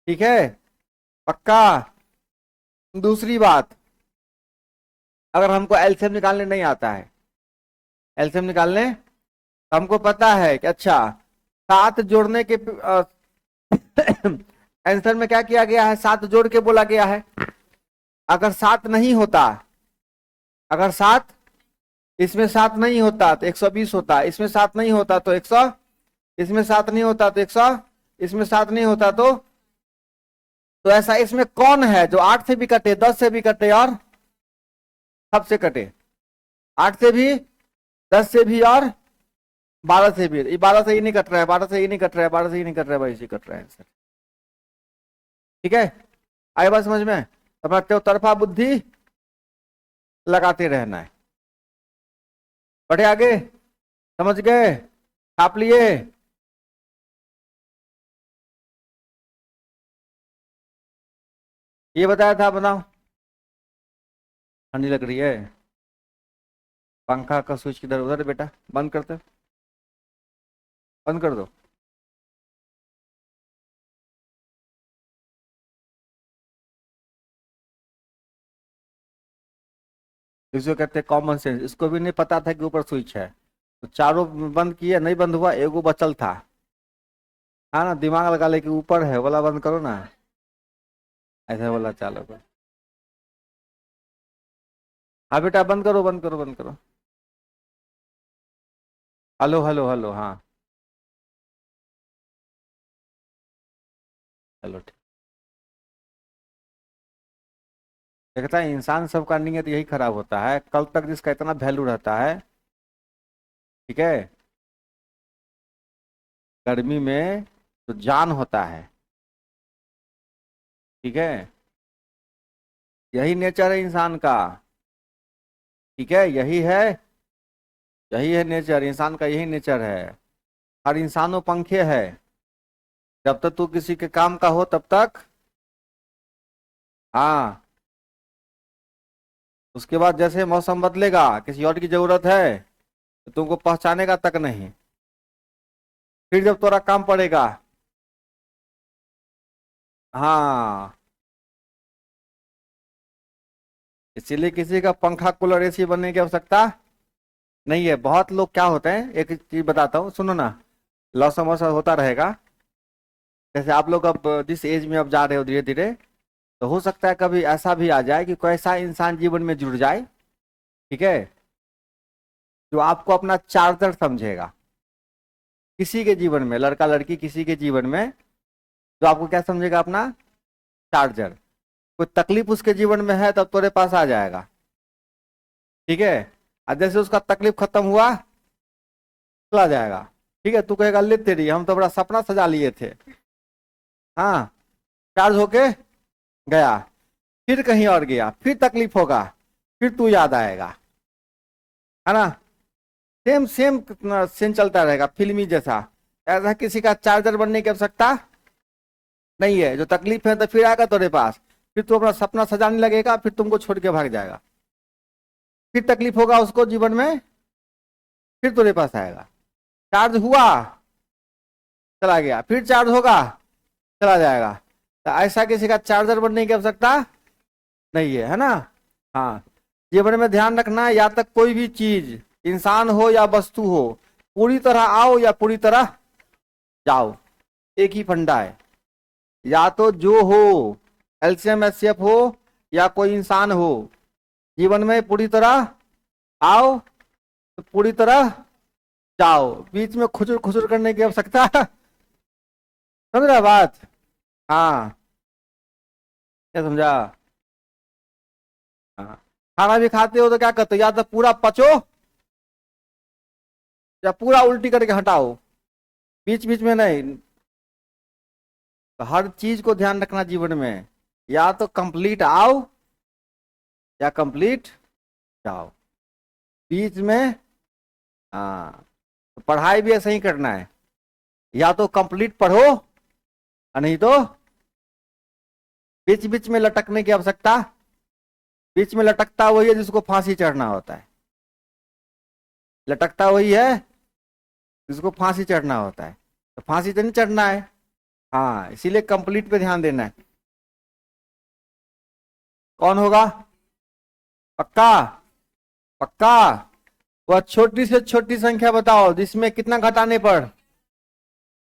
ठीक है, पक्का। दूसरी बात, अगर हमको एलसीएम निकालने नहीं आता है, एलसीएम निकालने, तो हमको पता है कि अच्छा 7 जोड़ने के आंसर में क्या किया गया है, 7 जोड़ के बोला गया है, अगर 7 नहीं होता, अगर 7 इसमें 7 नहीं होता तो 120 होता, इसमें 7 नहीं होता तो 100, इसमें 7 नहीं होता तो 100, इसमें 7 नहीं होता तो ऐसा इसमें कौन है जो 8 से भी कटे, 10 से भी कटे और सबसे कटे, 8 से भी, 10 से भी और 12 से भी, 12 से ही नहीं कट रहा है, 12 से ही नहीं कट रहा है, 12 से ही नहीं कट रहा है भाई, इसी कट रहा है आंसर। ठीक है, आए बात समझ में, अपना तरफा बुद्धि लगाते रहना है। बढ़े आगे, समझ गए, छाप लिए, ये बताया था, बताओ, ठंडी लग रही है, पंखा का स्विच किधर, उधर बेटा, बंद करते, बंद कर दो। इसको कहते हैं कॉमन सेंस, इसको भी नहीं पता था कि ऊपर स्विच है, तो चारों बंद किए, नहीं बंद हुआ, एगो बचल था, हाँ ना, दिमाग लगा ले कि ऊपर है वाला बंद करो ना, ऐसा वाला चालू करो। हाँ बेटा बंद करो बंद करो बंद करो, हेलो हेलो हेलो, हाँ चलो ठीक। देखता है इंसान सबका नियत यही खराब होता है, कल तक जिसका इतना वैल्यू रहता है, ठीक है, गर्मी में तो जान होता है, ठीक है, यही नेचर है इंसान का, ठीक है, यही है नेचर, इंसान का यही नेचर है, हर इंसानों पंखे है, जब तक तू किसी के काम का हो तब तक, हाँ, उसके बाद जैसे मौसम बदलेगा, किसी और की जरूरत है तो तुमको पहचानेगा तक नहीं, फिर जब थोड़ा काम पड़ेगा, हाँ, इसीलिए किसी का पंखा कूलर एसी बनने की आवश्यकता नहीं है। बहुत लोग क्या होते हैं, एक चीज बताता हूँ सुनो ना, लॉस समोसा होता रहेगा। जैसे आप लोग अब जिस एज में अब जा रहे हो धीरे धीरे, तो हो सकता है कभी ऐसा भी आ जाए कि कोई ऐसा इंसान जीवन में जुड़ जाए, ठीक है, जो आपको अपना चार्जर समझेगा। किसी के जीवन में, लड़का लड़की किसी के जीवन में, जो आपको क्या समझेगा, अपना चार्जर। कोई तकलीफ उसके जीवन में है तब तेरे पास आ जाएगा, ठीक है। और जैसे उसका तकलीफ खत्म हुआ, चला जाएगा, ठीक है। तू कहेगा ले तेरी, हम तो बड़ा सपना सजा लिए थे, हाँ, चार्ज होके गया, फिर कहीं और गया, फिर तकलीफ होगा, फिर तू याद आएगा, है ना। सेम सेम सीन चलता रहेगा फिल्मी जैसा। ऐसा किसी का चार्जर बनने की आवश्यकता नहीं है। जो तकलीफ है तो फिर आएगा तेरे पास, फिर तू अपना सपना सजाने लगेगा, फिर तुमको छोड़ के भाग जाएगा। फिर तकलीफ होगा उसको जीवन में, फिर तेरे पास आएगा। चार्ज हुआ, चला गया, फिर चार्ज होगा, चला जाएगा। तो ऐसा किसी का चार्जर बनने की आवश्यकता नहीं है, है ना। हाँ, जीवन में ध्यान रखना है, या तक कोई भी चीज, इंसान हो या वस्तु हो, पूरी तरह आओ या पूरी तरह जाओ, एक ही फंडा है। या तो जो हो, एलसीएम एचसीएफ हो, या कोई इंसान हो, जीवन में पूरी तरह आओ तो पूरी तरह जाओ, बीच में खुचर खुचर करने की आवश्यकता समझ रहा बात। हाँ, क्या समझा। हाँ, खाना भी खाते हो तो क्या करते हो, या तो पूरा पचो या पूरा उल्टी करके हटाओ, बीच बीच में नहीं। तो हर चीज को ध्यान रखना जीवन में, या तो कंप्लीट आओ या कंप्लीट जाओ, बीच में। हाँ, तो पढ़ाई भी ऐसा ही करना है, या तो कंप्लीट पढ़ो और नहीं तो बीच बीच में लटकने की आवश्यकता। बीच में लटकता वही है जिसको फांसी चढ़ना होता है, लटकता वही है जिसको फांसी चढ़ना होता है। तो फांसी तो नहीं चढ़ना है, हाँ, इसीलिए कंप्लीट पे ध्यान देना है। कौन होगा, पक्का, पक्का। वह छोटी से छोटी संख्या बताओ जिसमें कितना घटाने पर,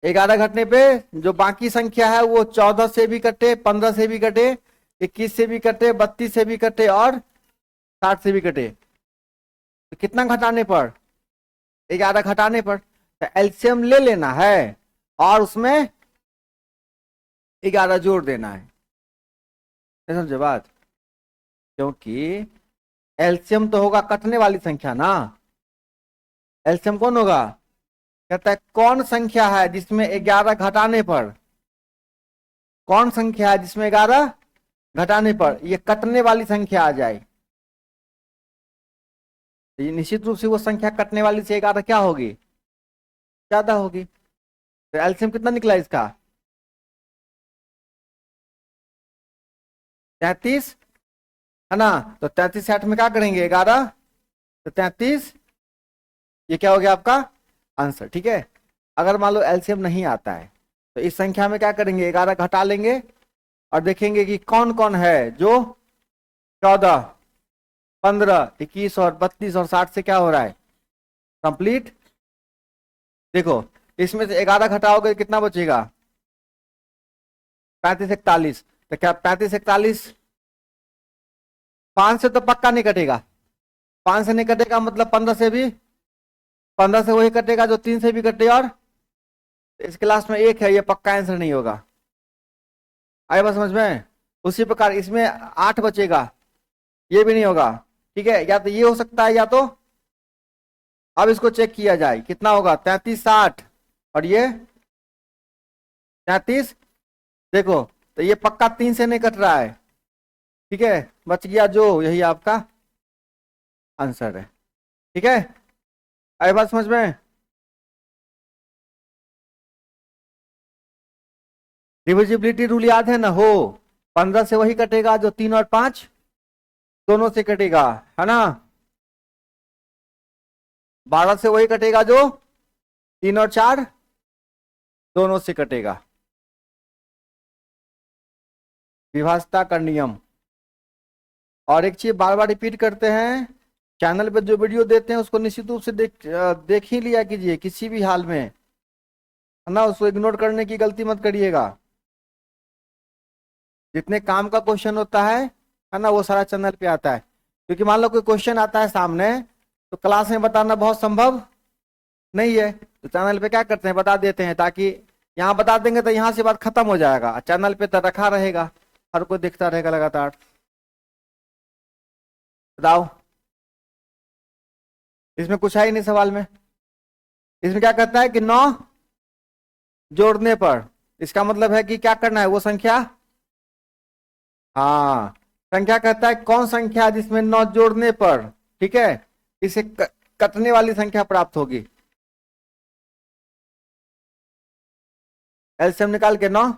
11 घटने पे जो बाकी संख्या है वो 14 से भी कटे, 15 से भी कटे, 21 से भी कटे, 32 से भी कटे और 60 से भी कटे। तो कितना घटाने पर, 11 घटाने पर। तो एलसीएम ले लेना है और उसमें 11 जोड़ देना है, समझे बात। क्योंकि एलसीएम तो होगा कटने वाली संख्या ना। एलसीएम कौन होगा, कहता है कौन संख्या है जिसमें 11 घटाने पर, कौन संख्या है जिसमें 11 घटाने पर ये कटने वाली संख्या आ जाए। तो ये निश्चित रूप से वो संख्या कटने वाली से 11 क्या होगी, ज्यादा होगी। तो एलसीएम कितना निकला इसका, 33, है ना। तो 33 60 में क्या करेंगे, 11, तो 33, ये क्या हो गया आपका आंसर, ठीक है। अगर मान लो एलसीएम नहीं आता है तो इस संख्या में क्या करेंगे, 11 घटा लेंगे और देखेंगे कि कौन कौन है जो 14, 15, 21 और 32 और 60 से क्या हो रहा है, कंप्लीट। देखो, इसमें से 11 घटाओगे कितना बचेगा, 35 41। तो क्या 35 41 5 से तो पक्का नहीं कटेगा, 5 से नहीं कटेगा, मतलब 15 से भी, 15 से वही कटेगा जो 3 से भी कटे, और इस क्लास में 1 है, ये पक्का आंसर नहीं होगा। आए बात समझ में। उसी प्रकार इसमें 8 बचेगा, ये भी नहीं होगा, ठीक है। या तो ये हो सकता है, या तो अब इसको चेक किया जाए कितना होगा, 33 60 और ये 33। देखो, तो ये पक्का 3 से नहीं कट रहा है, ठीक है, बच गया जो, यही आपका आंसर है, ठीक है। आई बात समझ में। डिविजिबिलिटी रूल याद है ना, हो 15 से वही कटेगा जो 3 और 5 दोनों से कटेगा, है ना। 12 से वही कटेगा जो 3 और 4 दोनों से कटेगा, विभाज्यता का नियम। और एक चीज बार बार रिपीट करते हैं, चैनल पे जो वीडियो देते हैं उसको निश्चित रूप से देख ही लिया कीजिए किसी भी हाल में, है ना, उसको इग्नोर करने की गलती मत करिएगा। जितने काम का क्वेश्चन होता है ना, वो सारा चैनल पे आता है। क्योंकि मान लो कोई क्वेश्चन आता है सामने, तो क्लास में बताना बहुत संभव नहीं है, तो चैनल पे क्या करते हैं, बता देते हैं, ताकि यहाँ बता देंगे तो यहाँ से बात खत्म हो जाएगा, चैनल पे तो रखा रहेगा, हर कोई देखता रहेगा लगातार। बताओ, इसमें कुछ है ही नहीं सवाल में। इसमें क्या कहता है कि 9 जोड़ने पर, इसका मतलब है कि क्या करना है, वो संख्या, हाँ, संख्या कहता है कौन संख्या जिसमें 9 जोड़ने पर, ठीक है, इसे कटने वाली संख्या प्राप्त होगी। एलसीएम निकाल के 9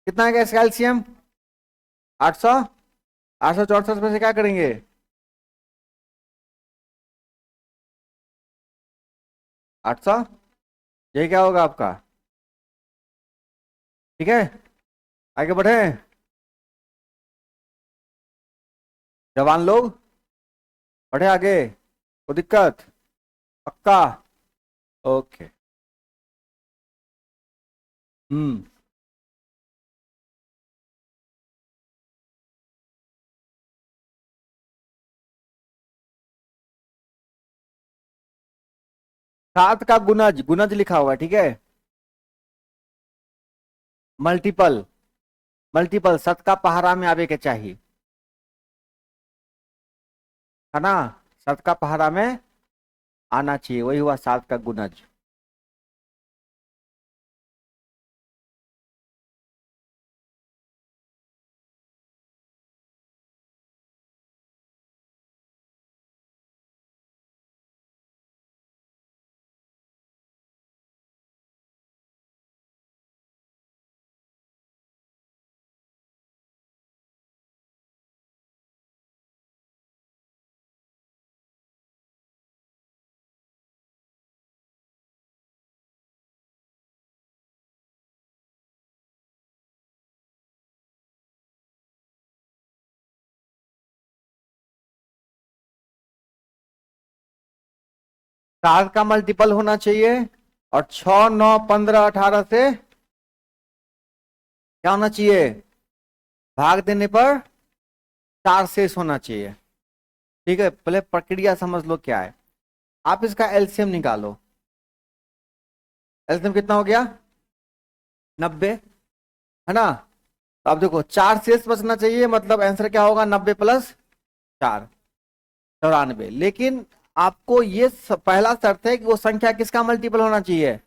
कितना है इसका एलसीएम, 800, 864 में से क्या करेंगे, 800, यही क्या होगा आपका, ठीक है। आगे बढ़े, जवान लोग, बढ़े आगे, कोई दिक्कत, पक्का, ओके। हम्म, 7 का गुनज, गुनज लिखा हुआ है, ठीक है, मल्टीपल, मल्टीपल 7 का पहाड़ा में आवे के चाहिए, है ना, 7 का पहाड़ा में आना चाहिए, वही हुआ 7 का गुनज। सात का मल्टीपल होना चाहिए, और 6, 9, 15, 18 से क्या होना चाहिए, भाग देने पर 4 शेष होना चाहिए, ठीक है। पहले प्रक्रिया समझ लो क्या है, आप इसका एलसीएम निकालो, एलसीएम कितना हो गया, 90, है ना। तो अब देखो 4 शेष बचना चाहिए, मतलब आंसर क्या होगा, 90 प्लस 4, 94। लेकिन आपको ये पहला शर्त है कि वो संख्या किसका मल्टीपल होना चाहिए,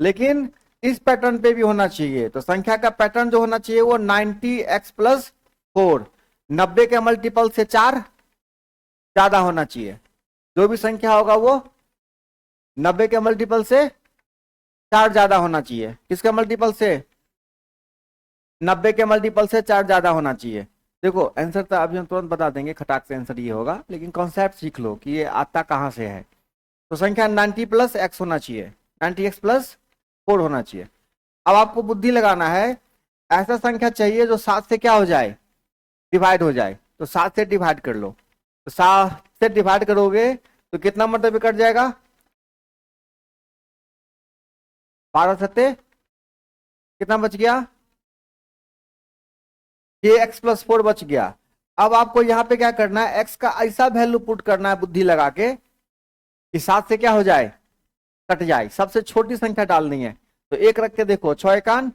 लेकिन इस पैटर्न पे भी होना चाहिए। तो संख्या का पैटर्न जो होना चाहिए वो 90x+4, 90 के मल्टीपल से 4 ज्यादा होना चाहिए। जो भी संख्या होगा वो 90 के मल्टीपल से 4 ज्यादा होना चाहिए, किसके मल्टीपल से, 90 के मल्टीपल से 4 ज्यादा होना चाहिए। देखो आंसर तो अभी हम तुरंत बता देंगे, खटाक से आंसर ये होगा, लेकिन कॉन्सेप्ट सीख लो कि ये आता कहां से है। तो संख्या 90+x होना चाहिए, 90x+4 होना चाहिए। अब आपको बुद्धि लगाना है, ऐसा संख्या चाहिए जो 7 से क्या हो जाए, डिवाइड हो जाए। तो 7 से डिवाइड कर लो, तो 7 से डिवाइड करोगे तो कितना मतलब कट जाएगा, 12 सत्ते कितना बच गया, 6x+4 बच गया। अब आपको यहाँ पे क्या करना है, x का ऐसा वैल्यू पुट करना है बुद्धि लगा के कि 7 से क्या हो जाए, कट जाए, सबसे छोटी संख्या डालनी है। तो 1 रख के देखो, 6 एकान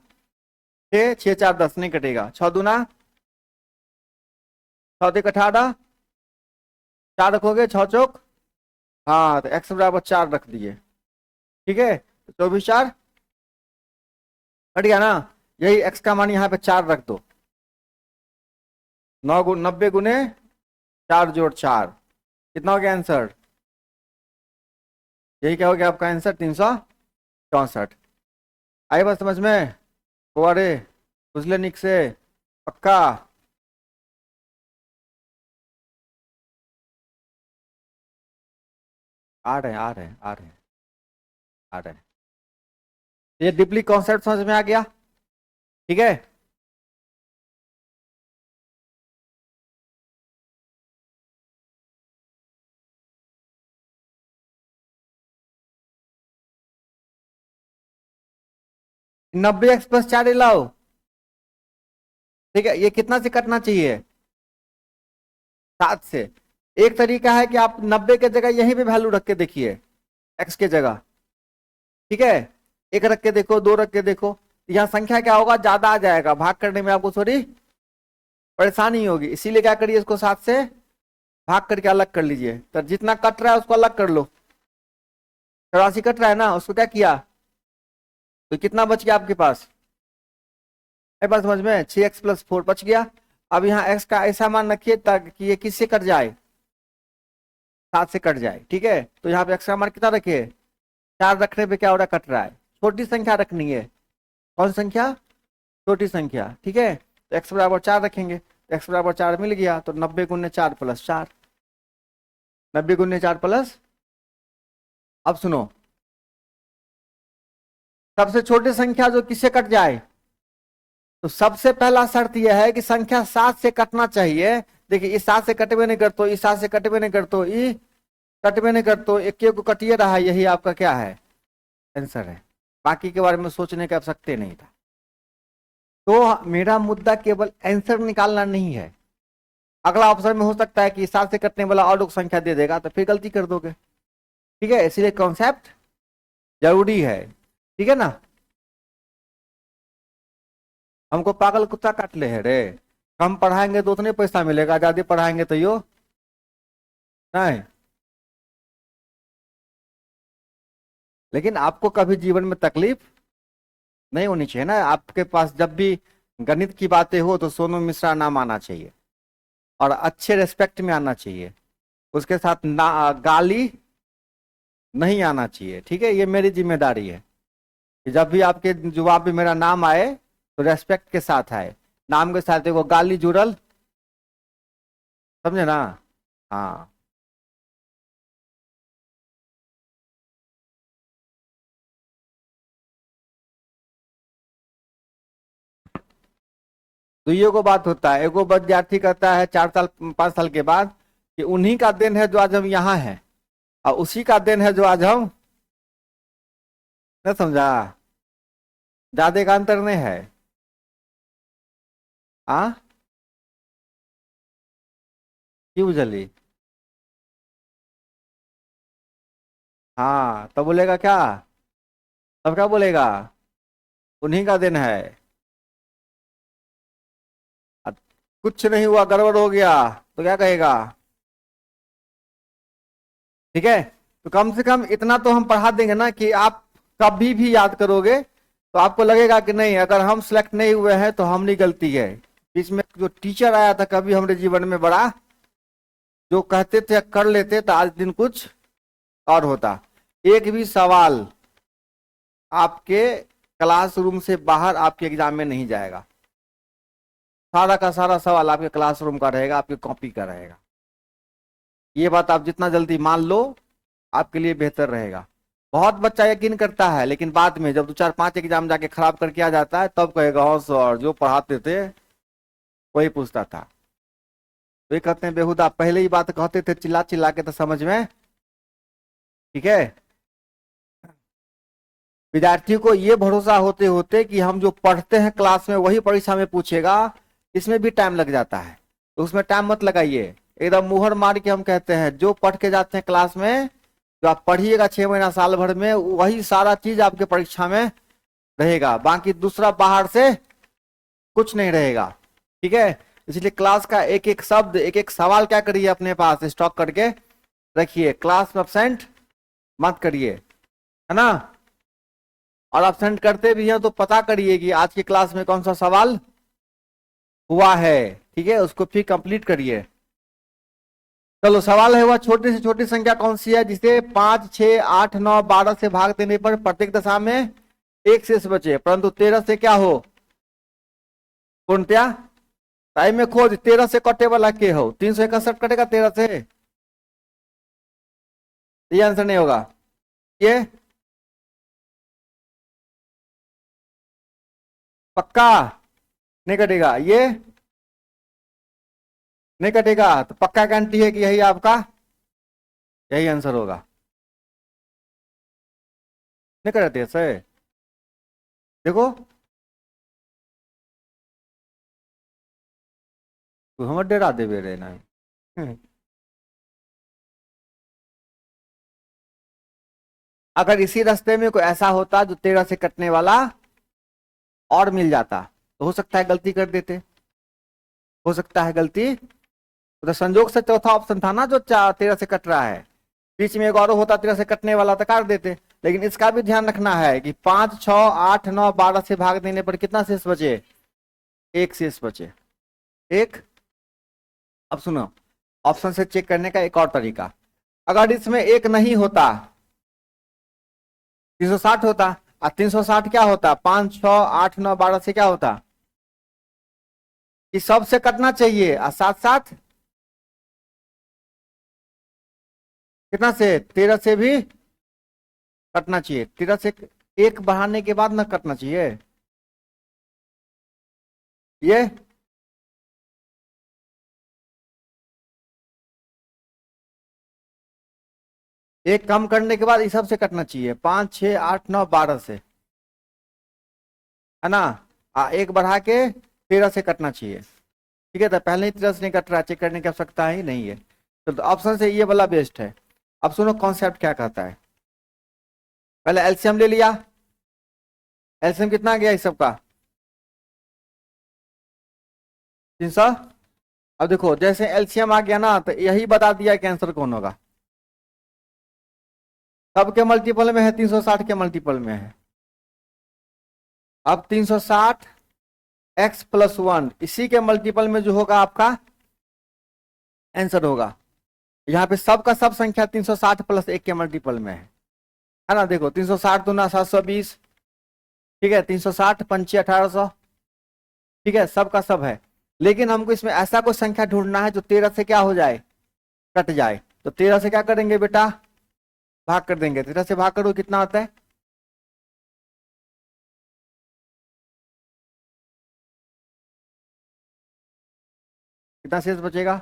6, 6 4 10, नहीं कटेगा, 6 दूना 6 1 18, 4 रखोगे, 6 चौक, हाँ, तो x बराबर 4 रख दिए, ठीक है। तो 24 4 कट गया ना, यही x का मान यहाँ पे 4 रख दो, 90 गुने 4 जोड़ 4, कितना हो गया आंसर, यही क्या हो गया आपका आंसर, 364। आई बात समझ में, कुआरे बुझले निक से, पक्का। आ रहे हैं आ रहे हैं आ रहे हैं आ रहे हैं। ये डीपली कॉन्सेप्ट समझ में आ गया? ठीक है। नब्बे एक्स प्लस 4 लाओ। ठीक है, ये कितना से कटना चाहिए? 7 से। एक तरीका है कि आप 90 के जगह यहीं पे वैल्यू रख के देखिए, एक्स के जगह। ठीक है, एक रख के देखो, दो रख के देखो, यहाँ संख्या क्या होगा, ज्यादा आ जाएगा, भाग करने में आपको थोड़ी परेशानी होगी। इसीलिए क्या करिए, इसको 7 से भाग करके अलग कर लीजिए। तो जितना कट रहा है उसको अलग कर लो। 84 कट रहा है ना, उसको क्या किया, तो कितना बच गया आपके पास? है बात समझ में? 6x+4 बच गया। अब यहाँ x का ऐसा मान रखिए ताकि ये किससे कट जाए, 7 से कट जाए। ठीक है, तो यहाँ पे x का मान कितना रखे, 4 रखने पे क्या हो रहा है, कट रहा है। छोटी संख्या रखनी है, कौन संख्या, छोटी संख्या। ठीक है, तो x बराबर 4 रखेंगे, x बराबर 4 मिल गया, तो 90 गुने 4 प्लस 4, 90 गुने 4 प्लस। अब सुनो, सबसे छोटी संख्या जो किससे कट जाए, तो सबसे पहला शर्त यह है कि संख्या 7 से कटना चाहिए। देखिए, इस 7 से कटवे नहीं करते, इस 7 से कटवे नहीं करते, ई कटवे नहीं करते, एक को कटिए रहा है, यही आपका क्या है, आंसर है। बाकी के बारे में सोचने की आवश्यकता नहीं था। तो मेरा मुद्दा केवल आंसर निकालना नहीं है। अगला ऑप्शन में हो सकता है कि 7 से कटने वाला और लोग संख्या दे देगा, तो फिर गलती कर दोगे। ठीक है, इसलिए कॉन्सेप्ट जरूरी है। ठीक है ना। हमको पागल कुत्ता काट ले है रे। कम पढ़ाएंगे तो उतने पैसा मिलेगा, ज्यादा पढ़ाएंगे तो यो नहीं। लेकिन आपको कभी जीवन में तकलीफ नहीं होनी चाहिए ना। आपके पास जब भी गणित की बातें हो तो सोनू मिश्रा नाम आना चाहिए, और अच्छे रेस्पेक्ट में आना चाहिए। उसके साथ ना गाली नहीं आना चाहिए। ठीक है, ये मेरी जिम्मेदारी है कि जब भी आपके जवाब में मेरा नाम आए तो रेस्पेक्ट के साथ आए, नाम के साथ वो गाली जुड़ल, समझे ना। हाँ, तो ये को बात होता है। एगो विद्यार्थी कहता है 4 साल 5 साल के बाद कि उन्हीं का दिन है जो आज हम यहाँ हैं, और उसी का दिन है जो आज हम, न समझा, ज्यादा का अंतर नहीं है। हाँ, क्यों बुझली? हाँ, तो बोलेगा क्या, तब क्या बोलेगा, उन्हीं का दिन है। अब कुछ नहीं हुआ, गड़बड़ हो गया, तो क्या कहेगा? ठीक है, तो कम से कम इतना तो हम पढ़ा देंगे ना कि आप कभी भी याद करोगे तो आपको लगेगा कि नहीं, अगर हम सिलेक्ट नहीं हुए हैं तो हमने गलती है। बीच में जो टीचर आया था कभी हमारे जीवन में बड़ा, जो कहते थे कर लेते तो आज दिन कुछ और होता। एक भी सवाल आपके क्लासरूम से बाहर आपके एग्जाम में नहीं जाएगा। सारा का सारा सवाल आपके क्लासरूम का रहेगा, आपकी कॉपी का रहेगा। ये बात आप जितना जल्दी मान लो आपके लिए बेहतर रहेगा। बहुत बच्चा यकीन करता है, लेकिन बाद में जब 2 4 5 एग्जाम जाके खराब करके आ जाता है तब कहेगा हाँ सर जो पढ़ाते थे वही पूछता था। तो ये कहते हैं बेहुदा, पहले ही बात कहते थे चिल्ला चिल्ला के तो समझ में। ठीक है, विद्यार्थी को ये भरोसा होते होते कि हम जो पढ़ते हैं क्लास में वही परीक्षा में पूछेगा, इसमें भी टाइम लग जाता है। तो उसमें टाइम मत लगाइए, एकदम मुहर मार के हम कहते हैं जो पढ़ के जाते हैं क्लास में, जो आप पढ़िएगा 6 महीना साल भर में, वही सारा चीज आपके परीक्षा में रहेगा। बाकी दूसरा बाहर से कुछ नहीं रहेगा। ठीक है, इसलिए क्लास का एक एक शब्द, एक एक सवाल क्या करिए अपने पास स्टॉक करके रखिए। क्लास में अब्सेंट मत करिए, है ना। और अब्सेंट करते भी हैं तो पता करिए कि आज की क्लास में कौन सा सवाल हुआ है। ठीक है, उसको फिर कंप्लीट करिए। चलो, सवाल है वह छोटी से छोटी संख्या कौन सी है जिसे 5 6 8 9 12 से भाग देने पर प्रत्येक दशा में एक शेष बचे, परंतु 13 से क्या हो, पूर्णतया टाइम में खोज। 13 से कटे वाला के हो, 361 कटेगा 13 से। ये आंसर नहीं होगा। ये पक्का नहीं कटेगा, ये नहीं कटेगा, तो पक्का गारंटी है कि यही आपका यही आंसर होगा। नहीं करते सर, देखो तू हम डरा दे बेरे ना। अगर इसी रास्ते में कोई ऐसा होता जो 13 से कटने वाला और मिल जाता तो हो सकता है गलती कर देते, हो सकता है गलती। तो संजोग से चौथा ऑप्शन था ना जो 13 से कट रहा है, बीच में एक और होता 13 से कटने वाला तो काट देते। लेकिन इसका भी ध्यान रखना है कि 5, 6, 8, 9, 12 से भाग देने पर कितना शेष बचे, एक शेष बचे, एक। अब सुनो, ऑप्शन से चेक करने का एक और तरीका, अगर इसमें एक नहीं होता 360 होता, और 360 क्या होता 5, 6, 8, 9, 12 से क्या होता कि सबसे कटना चाहिए, और साथ साथ कितना से 13 से भी कटना चाहिए, 13 से एक बढ़ाने के बाद ना कटना चाहिए। ये एक कम करने के बाद इस सब से कटना चाहिए, 5, 6, 8, 9, 12 से, है ना। एक बढ़ा के 13 से कटना चाहिए, ठीक है। तो पहले ही 13 से नहीं कट रहा, चेक करने की आवश्यकता ही नहीं है। तो ऑप्शन से ये वाला बेस्ट है। अब सुनो कॉन्सेप्ट क्या कहता है, पहले एलसीएम ले लिया, एलसीएम कितना गया इस सबका 300। अब देखो जैसे एलसीएम आ गया ना, तो यही बता दिया कि आंसर कौन होगा, कब के मल्टीपल में है, 360 के मल्टीपल में है। अब 360 x प्लस 1 इसी के मल्टीपल में जो होगा आपका आंसर होगा। यहाँ पे सब का सब संख्या 360 प्लस 1 के मल्टीपल में है ना। देखो 360 दूना 720, ठीक है, 360 पंचे 1800, ठीक है, सब का सब है। लेकिन हमको इसमें ऐसा कोई संख्या ढूंढना है जो 13 से क्या हो जाए, कट जाए। तो 13 से क्या करेंगे बेटा, भाग कर देंगे, 13 से भाग करो कितना आता है, कितना शेष बचेगा,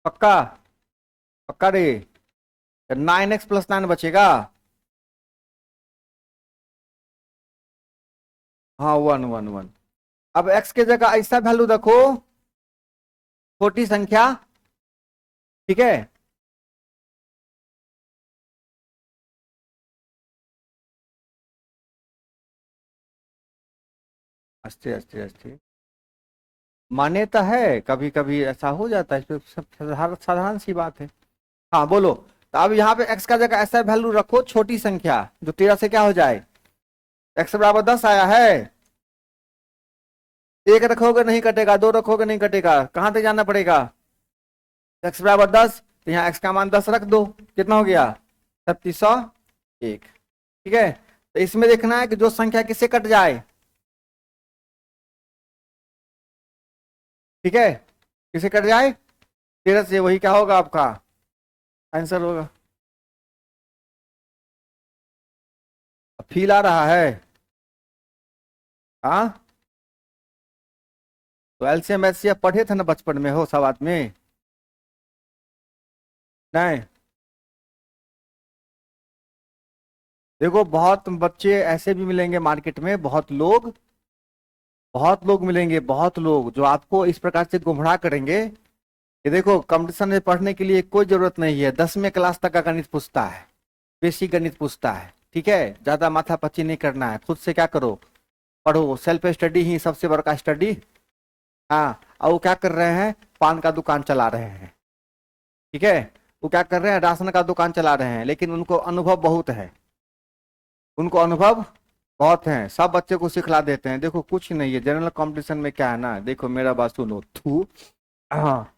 पक्का पक्का रे, 9x प्लस 9 बचेगा। हाँ 1 1 1। अब x के जगह ऐसा वैल्यू रखो, छोटी संख्या, ठीक है। अस्ते अस्ते अस्ते मान्य तो है, कभी कभी ऐसा हो जाता है, सब साधारण साधारण सी बात है। हाँ बोलो। तो अब यहाँ पे x का जगह ऐसा वैल्यू रखो, छोटी संख्या जो 13 से क्या हो जाए, x बराबर 10 आया है, एक रखोगे नहीं कटेगा, दो रखोगे नहीं कटेगा, कहां तक जाना पड़ेगा, x बराबर 10, तो यहाँ x का मान 10 रख दो, कितना हो गया 3601, ठीक है। तो इसमें देखना है कि जो संख्या किससे कट जाए, ठीक है, किसे कट जाए 13 से, वही क्या होगा आपका आंसर होगा। फील आ रहा है, हाँ। तो एलसीएम एचसीएफ पढ़े थे ना बचपन में, हो सब आदमी, नहीं। देखो बहुत बच्चे ऐसे भी मिलेंगे मार्केट में, बहुत लोग मिलेंगे, बहुत लोग जो आपको इस प्रकार से गुमराह करेंगे कि देखो कंपटीशन में पढ़ने के लिए कोई जरूरत नहीं है, 10वीं क्लास तक का गणित पूछता है, बेसिक गणित पूछता है, ठीक है। ज्यादा माथा पच्ची नहीं करना है, खुद से क्या करो, पढ़ो, सेल्फ स्टडी ही सबसे बड़ा स्टडी। हाँ, और वो क्या कर रहे हैं, पान का दुकान चला रहे हैं, ठीक है, वो क्या कर रहे हैं, राशन का दुकान चला रहे हैं, लेकिन उनको अनुभव बहुत है, उनको अनुभव बहुत है, सब बच्चे को सिखला देते हैं। देखो कुछ नहीं है, जनरल कंपटीशन में क्या है ना, देखो मेरा बात सुनो, थू, हाँ,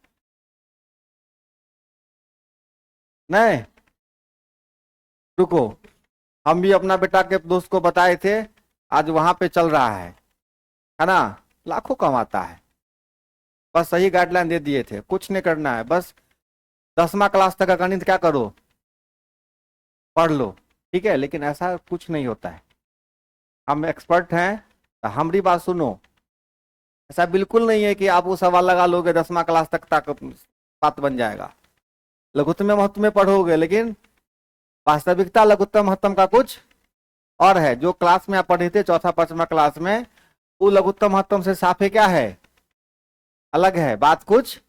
नहीं, रुको, हम भी अपना बेटा के दोस्त को बताए थे, आज वहां पे चल रहा है ना, लाखों कमाता है, बस सही गाइडलाइन दे दिए थे, कुछ नहीं करना है, बस 10वां क्लास तक का गणित क्या करो, पढ़ लो, ठीक है। लेकिन ऐसा कुछ नहीं होता है, हम एक्सपर्ट हैं तो हमारी बात सुनो। ऐसा बिल्कुल नहीं है कि आप वो सवाल लगा लोगे 10वां क्लास तक बात बन जाएगा। लघुत्तम महत्तम में पढ़ोगे, लेकिन वास्तविकता लघुत्तम महत्तम का कुछ और है। जो क्लास में आप पढ़े थे चौथा पांचवा क्लास में, वो लघुत्तम महत्तम से साफे क्या है, अलग है। बात कुछ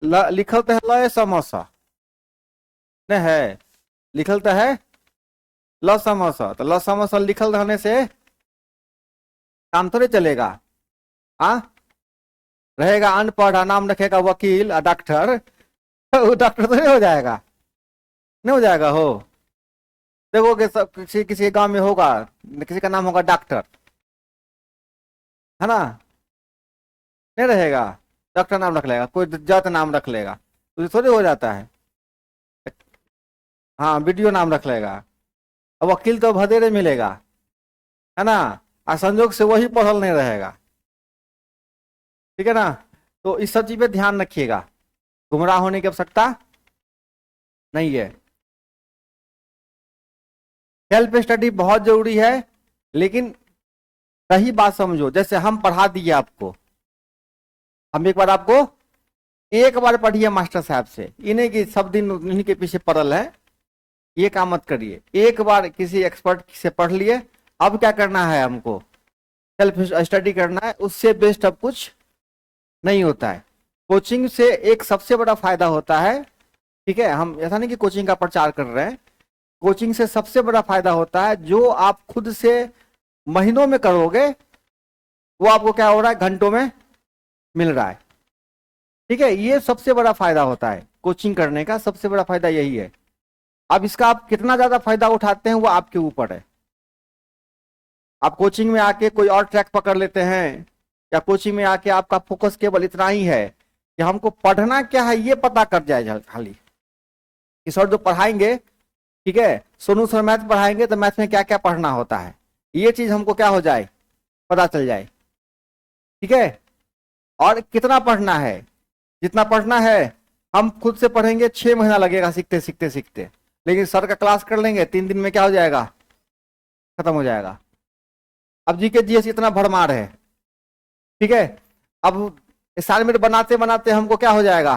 लिखल तो है ल समोसा नहीं है, लिखल तो है ल समोसा, तो ल समोसा लिखल रहने से काम थोड़े चलेगा। हाँ, रहेगा अनपढ़, नाम रखेगा वकील और डॉक्टर, वो डॉक्टर तो नहीं हो जाएगा, नहीं हो जाएगा। हो देखोगे सब किसी किसी गांव में होगा, किसी का नाम होगा डॉक्टर, है ना, नहीं रहेगा, डॉक्टर नाम रख लेगा, कोई जात नाम रख लेगा, तो थोड़ी हो जाता है। हाँ, वीडियो नाम रख लेगा, अब वकील तो भदेरे मिलेगा, है ना, और संजोग से वही पढ़ल नहीं रहेगा, ठीक है ना। तो इस सब चीज पे ध्यान रखिएगा, गुमराह होने की आवश्यकता नहीं है। सेल्फ स्टडी बहुत जरूरी है, लेकिन सही बात समझो। जैसे हम पढ़ा दिए आपको, हम एक बार आपको एक बार पढ़िए मास्टर साहब से, इन्हें की सब दिन इन्हीं के पीछे पड़ल है, ये काम मत करिए। एक बार किसी एक्सपर्ट से पढ़ लिए, अब क्या करना है, हमको सेल्फ स्टडी करना है, उससे बेस्ट अब कुछ नहीं होता है। कोचिंग से एक सबसे बड़ा फायदा होता है, ठीक है, हम ऐसा नहीं कि कोचिंग का प्रचार कर रहे हैं, कोचिंग से सबसे बड़ा फायदा होता है जो आप खुद से महीनों में करोगे, वो आपको क्या हो रहा है, घंटों में मिल रहा है, ठीक है। ये सबसे बड़ा फायदा होता है कोचिंग करने का, सबसे बड़ा फायदा यही है। अब इसका आप कितना ज्यादा फायदा उठाते हैं वो आपके ऊपर है। आप कोचिंग में आके कोई और ट्रैक पकड़ लेते हैं, या कोचिंग में आके आपका फोकस केवल इतना ही है कि हमको पढ़ना क्या है ये पता कर जाए खाली, कि सर जो पढ़ाएंगे, ठीक है, सोनू सर मैथ पढ़ाएंगे तो मैथ में क्या क्या पढ़ना होता है, ये चीज हमको क्या हो जाए, पता चल जाए, ठीक है। और कितना पढ़ना है, जितना पढ़ना है हम खुद से पढ़ेंगे 6 महीना लगेगा सीखते सीखते सीखते, लेकिन सर का क्लास कर लेंगे 3 दिन में क्या हो जाएगा, खत्म हो जाएगा। अब जीके जीएस इतना भरमार है, ठीक है, अब असाइनमेंट बनाते बनाते हमको क्या हो जाएगा,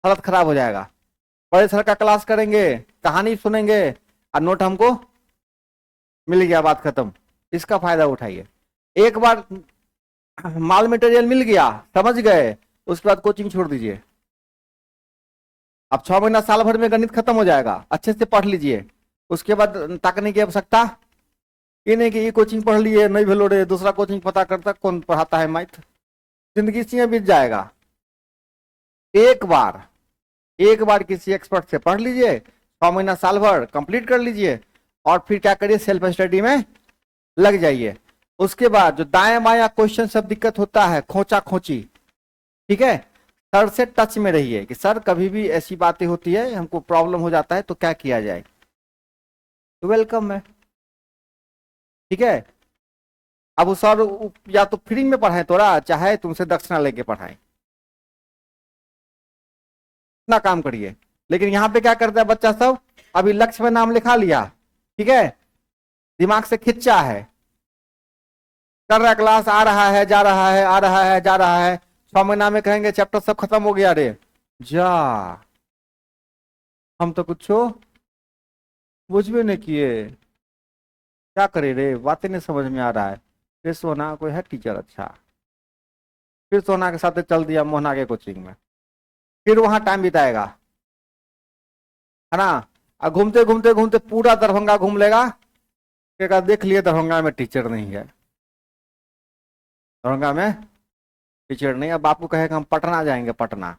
हालत खराब हो जाएगा। बड़े सर का क्लास करेंगे, कहानी सुनेंगे, और नोट हमको मिल गया, बात खत्म। इसका फायदा उठाइए। एक बार माल मटेरियल मिल गया, समझ गए, उसके बाद कोचिंग छोड़ दीजिए। अब 6 महीना साल भर में गणित खत्म हो जाएगा, अच्छे से पढ़ लीजिए, उसके बाद ताकने की आवश्यकता ये नहीं कि ये कोचिंग पढ़ लिए नहीं भेलो रे, दूसरा कोचिंग पता करता कौन पढ़ाता है मैथ, जिंदगी इसी में बीत जाएगा। एक बार किसी एक्सपर्ट से पढ़ लीजिए, 6 महीना साल भर कंप्लीट कर लीजिए, और फिर क्या करिए, सेल्फ स्टडी में लग जाइए। उसके बाद जो दाएं बायां क्वेश्चन सब दिक्कत होता है, खोचा खोची, ठीक है, सर से टच में रहिए कि सर कभी भी ऐसी बातें होती है, हमको प्रॉब्लम हो जाता है तो क्या किया जाए, तो वेलकम है, ठीक है। अब वो सर या तो फ्री में पढ़ाए तोरा, चाहे तुमसे दक्षिणा लेके पढ़ाए, इतना काम करिए। लेकिन यहाँ पे क्या करता है बच्चा सब, अभी लक्ष्य में नाम लिखा लिया, ठीक है, दिमाग से खिंचा है, कर रहा क्लास, आ रहा है जा रहा है, आ रहा है जा रहा है, 6 महीना में कहेंगे चैप्टर सब खत्म हो गया रे, जा हम तो कुछ बुझ भी नहीं किए, क्या करे रे, बातें नहीं समझ में आ रहा है। फिर सोना कोई है टीचर अच्छा, फिर सोना के साथ चल दिया मोहना के कोचिंग में, फिर वहां टाइम बिताएगा, है ना, और घूमते घूमते घूमते पूरा दरभंगा घूम लेगा, क्या देख लिए दरभंगा में टीचर नहीं है, दरभंगा में टीचर नहीं। अब बापू कहेगा हम पटना जाएंगे, पटना,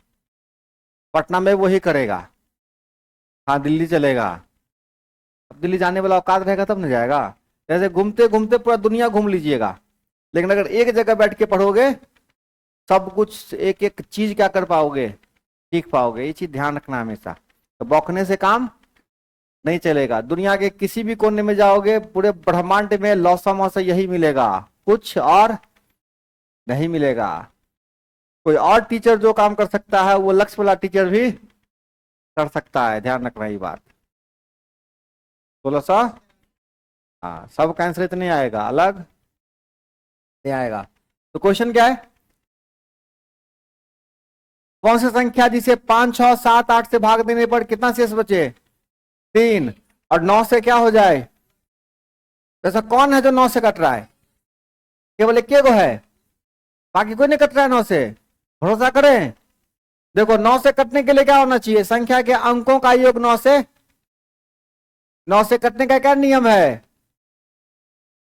पटना में वही करेगा, हाँ दिल्ली चलेगा, अब दिल्ली जाने वाला औकात रहेगा तब न जाएगा। जैसे घूमते घूमते पूरा दुनिया घूम लीजिएगा, लेकिन अगर एक जगह बैठ के पढ़ोगे, सब कुछ एक एक चीज क्या कर पाओगे, सीख पाओगे, ये चीज ध्यान रखना हमेशा। तो बौखने से काम नहीं चलेगा। दुनिया के किसी भी कोने में जाओगे, पूरे ब्रह्मांड में लौसा मौसा यही मिलेगा, कुछ और नहीं मिलेगा। कोई और टीचर जो काम कर सकता है वो लक्ष्य वाला टीचर भी कर सकता है, ध्यान रखना ये बात। बोलो सा। हाँ, सबका आंसर इतने आएगा, अलग नहीं आएगा। तो क्वेश्चन क्या है? कौन सी संख्या जिसे 5, 6, 7, 8 से भाग देने पर कितना शेष बचे? 3। और 9 से क्या हो जाए? ऐसा कौन है जो 9 से कट रहा है? केवल एक को है, बाकी कोई नहीं कट रहा है 9 से। भरोसा करें। देखो 9 से कटने के लिए क्या होना चाहिए? संख्या के अंकों का योग 9 से कटने का क्या नियम है?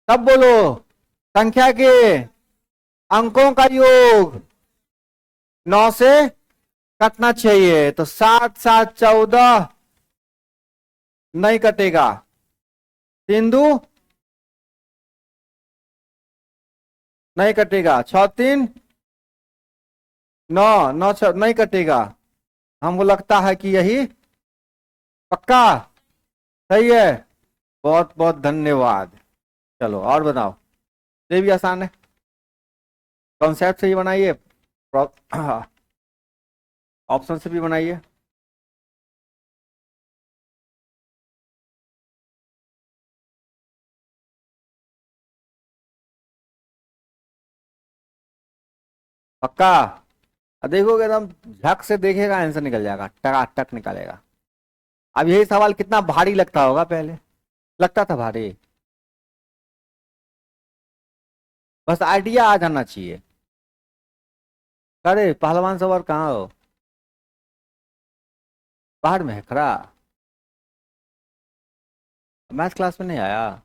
तब बोलो। संख्या के अंकों का योग 9 से कटना चाहिए। तो 7, 7, 14 नहीं कटेगा। सिंधु नहीं कटेगा। 6, 3, 9, 9, 6 नहीं कटेगा। हमको लगता है कि यही पक्का सही है। बहुत बहुत धन्यवाद। चलो और बताओ। ये भी आसान है, कॉन्सेप्ट से ही बनाइए, ऑप्शन से भी बनाइए। पक्का। देखोगे एकदम झक से देखेगा, आंसर निकल जाएगा, टक निकलेगा। अब यही सवाल कितना भारी लगता होगा पहले, लगता था भारी। बस आइडिया आ जाना चाहिए। अरे पहलवान सवार कहाँ हो? बाहर में है खड़ा? मैथ क्लास में नहीं आया?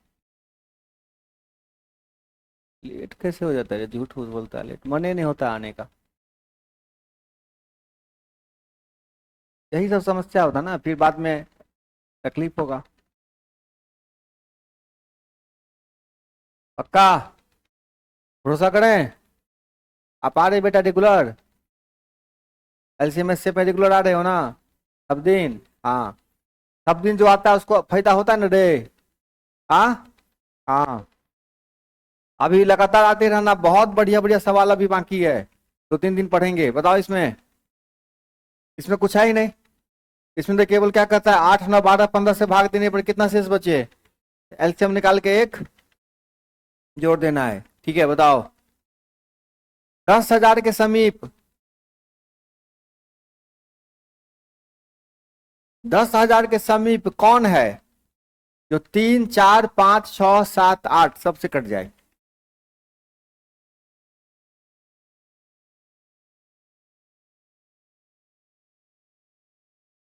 लेट कैसे हो जाता है? झूठ फूस बोलता है, लेट मन ही नहीं होता आने का। यही सब समस्या होता ना, फिर बाद में तकलीफ होगा। पक्का? भरोसा करें? आप आ रहे बेटा रेगुलर? एलसीएमएस से पे रेगुलर आ रहे हो ना? सब दिन? हाँ। सब दिन जो आता है उसको फायदा होता है ना रे? हाँ। हाँ। अभी लगातार आते रहना, बहुत बढ़िया बढ़िया सवाल अभी बाकी है, 2-3 दिन पढ़ेंगे। बताओ इसमें, इसमें कुछ है ही नहीं। इसमें तो केवल क्या कहता है, 8, 9, 12, 15 से भाग देने पर कितना शेष बचे? एलसीएम निकाल के एक जोड़ देना है। ठीक है बताओ। 10,000 के समीप, 10,000 के समीप कौन है जो 3, 4, 5, 6, 7, 8 सबसे कट जाए?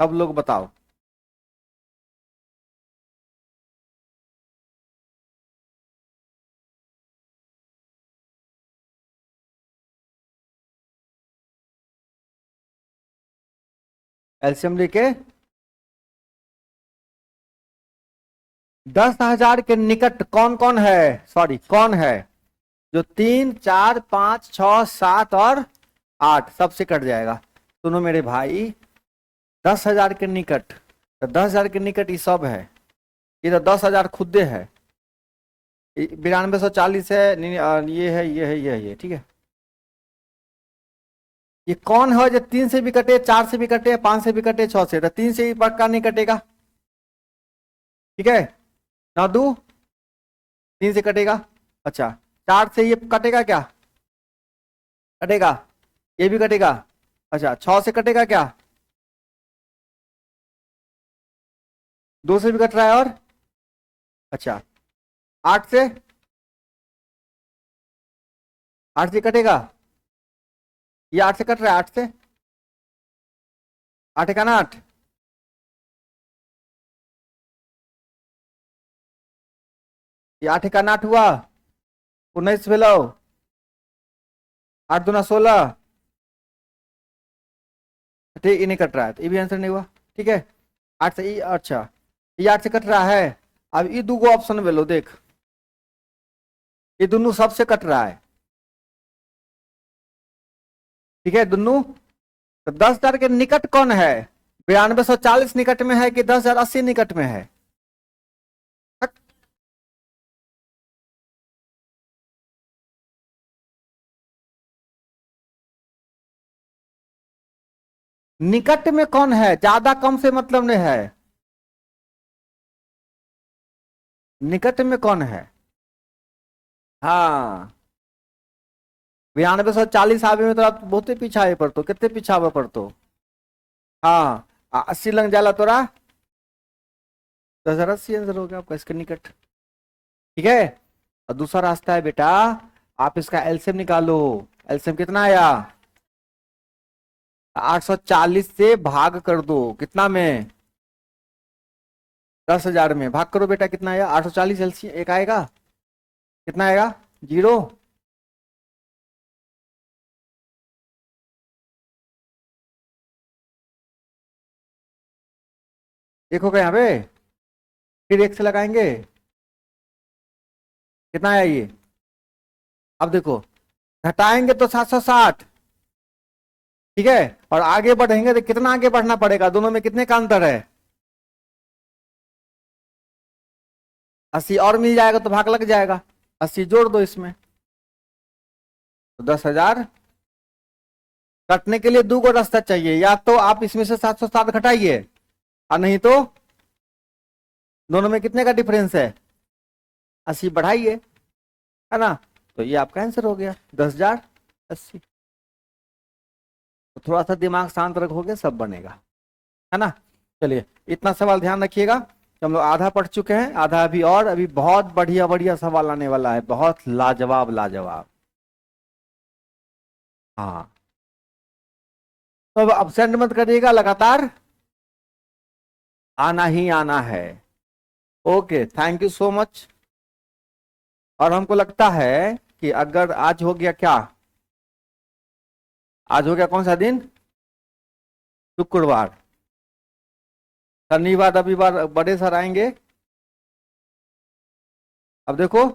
सब लोग बताओ। एलसीएम लेके 10,000 के निकट कौन कौन है, सॉरी कौन है जो 3, 4, 5, 6, 7 और 8 सबसे कट जाएगा? सुनो मेरे भाई, 10,000 के निकट, तो 10,000 के निकट ये सब है। ये तो 10,000 खुदे है, 9240 है, ये है, ये है, ये है, ये ठीक है। ये कौन है जो 3 से भी कटे, 4 से भी कटे, 5 से भी कटे, 6 से? तो 3 से ही पक्का नहीं कटेगा। ठीक है ना दू? 3 से कटेगा। अच्छा, 4 से ये कटेगा क्या? कटेगा। ये भी कटेगा। अच्छा, 6 से कटेगा क्या? 2 से भी कट रहा है, और अच्छा 8 से, 8 से कटेगा। ये 8 से कट रहा है, 8 से, 8 का ना 8, ये 8 का 8 हुआ, 19 भेलो, 8 दूना 16। ठीक, ये नहीं कट रहा है तो ये भी आंसर नहीं हुआ। ठीक है, 8 से ये, अच्छा ये 8 से कट रहा है। अब ये दो ऑप्शन भेलो देख, ये दोनों सबसे कट रहा है। ठीक है दोनों। तो 10,000 के निकट कौन है? 9240 निकट में है कि 10,080 निकट में है? निकट में कौन है, ज्यादा कम से मतलब नहीं है, निकट में कौन है। हाँ 9240 आवे में तो आप बहुते पीछा है पड़तो, कितने पीछा हुआ पड़तो। हाँ 80 लंग जाला तोरा, 1080 आंसर हो गया आपका इसके निकट। ठीक है, और दूसरा रास्ता है बेटा, आप इसका एलसीएम निकालो। एलसीएम कितना आया, 840 से भाग कर दो, कितना में, 10,000 में भाग करो बेटा, कितना आया 840 एलसीएम एक आएगा, कितना आएगा, 0। एक होगा यहाँ पे, फिर एक से लगाएंगे, कितना आया ये। अब देखो घटाएंगे तो 760, ठीक है, और आगे बढ़ेंगे तो कितना आगे बढ़ना पड़ेगा, दोनों में कितने का अंतर है, 80 और मिल जाएगा तो भाग लग जाएगा, 80 जोड़ दो इसमें, तो 10,000। कटने के लिए दो को रास्ता चाहिए, या तो आप इसमें से 760 घटाइए, और नहीं तो दोनों में कितने का डिफरेंस है, 80 बढ़ाइए, है ना। तो ये आपका आंसर हो गया 10,080। तो थोड़ा सा दिमाग शांत रखोगे सब बनेगा, है ना। चलिए इतना सवाल ध्यान रखिएगा, हम लोग आधा पढ़ चुके हैं, आधा अभी, और अभी बहुत बढ़िया बढ़िया सवाल आने वाला है, बहुत लाजवाब लाजवाब। हाँ तो अब अब्सेंट मत करिएगा, लगातार आना ही आना है। Okay thank you so much. और हमको लगता है कि अगर आज हो गया क्या, आज हो गया कौन सा दिन, शुक्रवार, शनिवार रविवार बड़े सर आएंगे। अब देखो